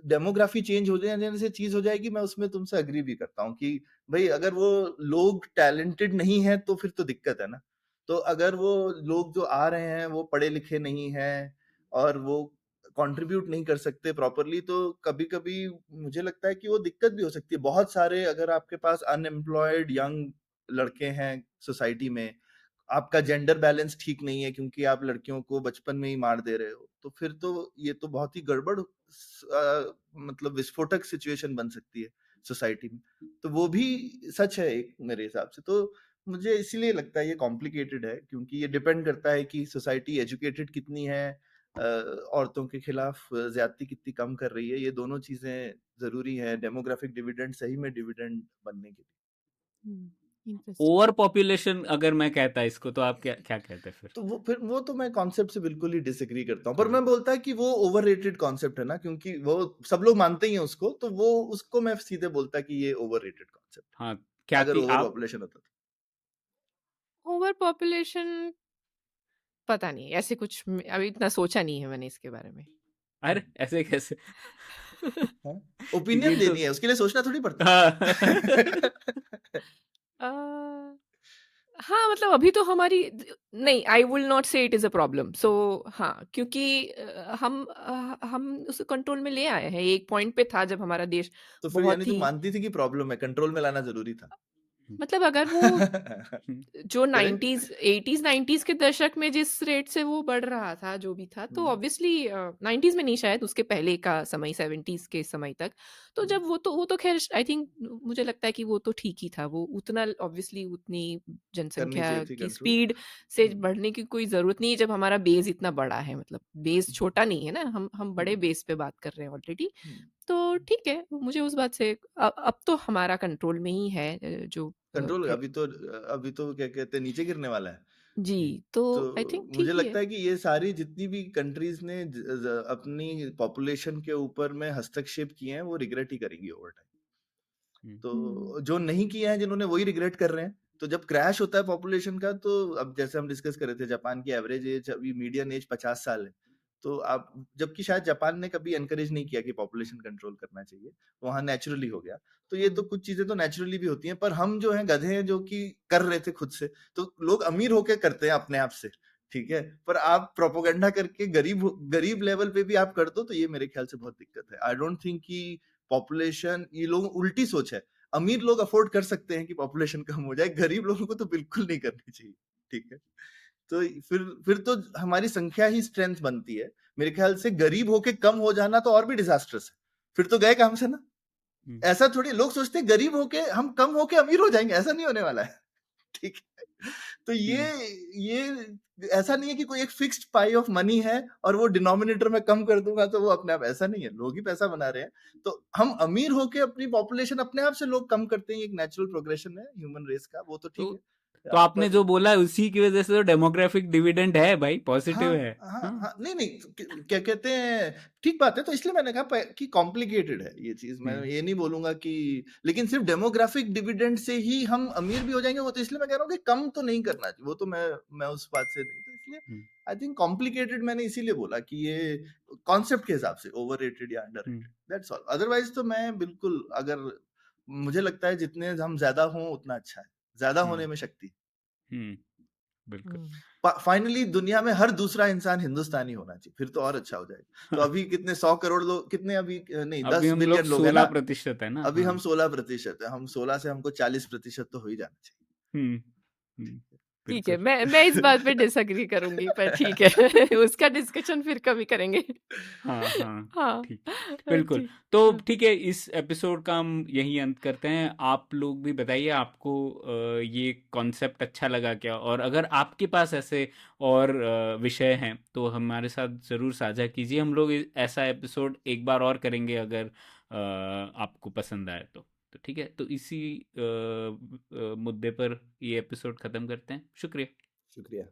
S2: डेमोग्राफी चेंज हो जाने से चीज हो जाएगी, मैं उसमें तुमसे अग्री भी करता हूँ कि भाई अगर वो लोग टैलेंटेड नहीं है तो फिर तो दिक्कत है ना। तो अगर वो लोग जो आ रहे हैं वो पढ़े लिखे नहीं हैं और वो कंट्रीब्यूट नहीं कर सकते प्रॉपरली, तो कभी कभी मुझे लगता है कि वो दिक्कत भी हो सकती है। बहुत सारे अगर आपके पास अनएम्प्लॉयड यंग लड़के हैं सोसाइटी में, आपका जेंडर बैलेंस ठीक नहीं है क्योंकि आप लड़कियों को बचपन में ही मार दे रहे हो, तो फिर तो ये तो बहुत ही गड़बड़ मतलब विस्फोटक सिचुएशन बन सकती है सोसाइटी में। तो वो भी सच है एक मेरे हिसाब से। तो मुझे इसीलिए लगता है ये कॉम्प्लिकेटेड है, क्योंकि ये डिपेंड करता है कि सोसाइटी एजुकेटेड कितनी है, औरतों के खिलाफ ज्यादती कितनी कम कर रही है। ये दोनों चीजें जरूरी है डेमोग्राफिक डिविडेंड सही में डिविडेंड बनने के लिए।
S3: इंटरेस्टिंग।
S1: ओवर पॉपुलेशन अगर मैं कहता इसको, तो आप क्या क्या कहते फिर?
S2: तो वो तो मैं कॉन्सेप्ट से बिल्कुल ही डिसएग्री करता हूँ, पर
S1: हाँ,
S2: मैं बोलता है कि वो ओवररेटेड कॉन्सेप्ट है ना, क्योंकि वो सब लोग मानते ही हैं उसको, तो वो उसको मैं सीधे बोलता कि ये ओवररेटेड कॉन्सेप्ट
S1: हाँ,
S2: है,
S1: क्या
S2: अगर
S1: थी
S2: ओवर
S1: आप?
S2: पॉपुलेशन होता
S3: ओवर पॉपुलेशन पता नहीं, ऐसे कुछ अभी इतना सोचा नहीं है मैंने इसके बारे में।
S1: अरे ऐसे कैसे?
S2: तो।
S1: ये
S2: ओपिनियन
S1: तो
S2: देनी है, उसके लिए सोचना थोड़ी पड़ता
S1: हाँ।
S2: है।
S3: अ, हाँ, मतलब अभी तो हमारी नहीं, आई विल नॉट से इट इज़ अ प्रॉब्लम। सो हाँ, क्योंकि हम उसे कंट्रोल में ले आए हैं। एक पॉइंट पे था जब हमारा देश
S2: तो फिर यानी
S3: बहुत
S2: तुम
S3: ही
S2: मानती थी कि प्रॉब्लम है, कंट्रोल में लाना जरूरी था।
S3: मतलब अगर वो जो
S2: करेक्ट।
S3: 90s 80s 90s के दशक में जिस रेट से वो बढ़ रहा था, जो भी था, तो ऑब्वियसली 90s में नहीं, शायद उसके पहले का समय 70s के समय तक, तो जब वो तो खैर आई थिंक मुझे लगता है कि वो तो ठीक ही था। वो उतना ऑब्वियसली उतनी
S2: करनी
S3: जनसंख्या
S2: चाहिए थी
S3: की
S2: कंट्रोल।
S3: स्पीड से बढ़ने की कोई ज़रूरत नहीं है जब हमारा बेस इतना बड़ा है। मतलब बेस छोटा नहीं है ना, हम बड़े बेस पे बात कर रहे हैं ऑलरेडी। तो ठीक है, मुझे उस बात से अब तो हमारा कंट्रोल में ही है, जो
S2: कंट्रोल अभी तो क्या कहते हैं, नीचे गिरने वाला है।
S3: जी, तो
S2: तो
S3: आई थिंक
S2: मुझे
S3: ठीक ही है।
S2: लगता है कि ये सारी जितनी भी कंट्रीज ने अपनी पॉपुलेशन के ऊपर में हस्तक्षेप किए हैं, वो रिग्रेट ही करेंगी ओवर टाइम। तो जो नहीं किए हैं जिन्होंने, वही रिग्रेट कर रहे हैं। तो जब क्रैश होता है पॉपुलेशन का, तो अब जैसे हम डिस्कस कर रहे थे, जापान की एवरेज एज अभी मीडियन एज 50 साल है। तो आप, जबकि शायद जापान ने कभी एनकरेज नहीं किया कि पॉपुलेशन कंट्रोल करना चाहिए, वहां नेचुरली हो गया। तो ये तो कुछ चीजें तो नेचुरली भी होती हैं, पर हम जो हैं गधे हैं जो कि कर रहे थे खुद से। तो लोग अमीर होके करते हैं अपने आप से, ठीक है, पर आप प्रोपोगंडा करके गरीब लेवल पे भी आप कर दो, तो ये मेरे ख्याल से बहुत दिक्कत है। आई डोंट थिंक कि पॉपुलेशन, ये लोग उल्टी सोच है। अमीर लोग अफोर्ड कर सकते हैं कि पॉपुलेशन कम हो जाए, गरीब लोगों को तो बिल्कुल नहीं करनी चाहिए, ठीक है। तो फिर तो हमारी संख्या ही स्ट्रेंथ बनती है। मेरे ख्याल से गरीब होके कम हो जाना तो और भी डिजास्टर्स है, फिर तो गए काम से ना। ऐसा थोड़ी, लोग सोचते हैं गरीब होके हम कम होके अमीर हो जाएंगे, ऐसा नहीं होने वाला है, ठीक है। तो ये ऐसा नहीं है कि कोई एक फिक्स्ड पाई ऑफ मनी है और वो डिनोमिनेटर में कम कर दूंगा तो वो अपने आप, ऐसा नहीं है, लोग ही पैसा बना रहे हैं। तो हम अमीर होके अपनी पॉपुलेशन अपने आप से लोग कम करते हैं, एक नेचुरल प्रोग्रेशन है ह्यूमन रेस का, वो तो ठीक है।
S1: तो आपने जो बोला उसी की वजह से तो डेमोग्राफिक डिविडेंड है भाई, पॉजिटिव
S2: हाँ,
S1: है।
S2: हाँ, नहीं क्या कहते हैं, ठीक बात है। तो इसलिए मैंने कहा कि कॉम्प्लिकेटेड है ये चीज, मैं ये नहीं बोलूंगा कि, लेकिन सिर्फ डेमोग्राफिक डिविडेंड से ही हम अमीर भी हो जाएंगे वो तो, इसलिए मैं कह रहा हूँ कि कम तो नहीं करना चाहिए, वो तो मैं उस बात से नहीं, तो इसलिए आई थिंक कॉम्प्लिकेटेड मैंने इसीलिए बोला कि ये कॉन्सेप्ट के हिसाब से ओवररेटेड या अंडररेटेड, दैट्स ऑल। अदरवाइज तो मैं बिल्कुल, अगर मुझे लगता है जितने हम ज्यादा हों उतना अच्छा है, ज्यादा होने में शक्ति।
S1: बिल्कुल।
S2: फाइनली दुनिया में हर दूसरा इंसान हिंदुस्तानी होना चाहिए, फिर तो और अच्छा हो जाएगा। तो अभी कितने 100 करोड़ लोग, कितने अभी नहीं 10 बिलियन लोग हैं ना,
S1: 16% है ना
S2: अभी हम 16% है, हम 16 से हमको 40% तो हो ही जाना चाहिए।
S3: ठीक है, मैं इस बात पे डिसएग्री करूंगी, पर ठीक है उसका डिस्कशन फिर कभी करेंगे।
S1: हाँ, ठीक, बिल्कुल। तो ठीक है, इस एपिसोड का हम यही अंत करते हैं। आप लोग भी बताइए आपको ये कॉन्सेप्ट अच्छा लगा क्या, और अगर आपके पास ऐसे और विषय हैं तो हमारे साथ ज़रूर साझा कीजिए। हम लोग ऐसा एपिसोड एक बार और करेंगे अगर आपको पसंद आए तो ठीक है। तो इसी मुद्दे पर ये एपिसोड ख़त्म करते हैं। शुक्रिया।
S2: शुक्रिया।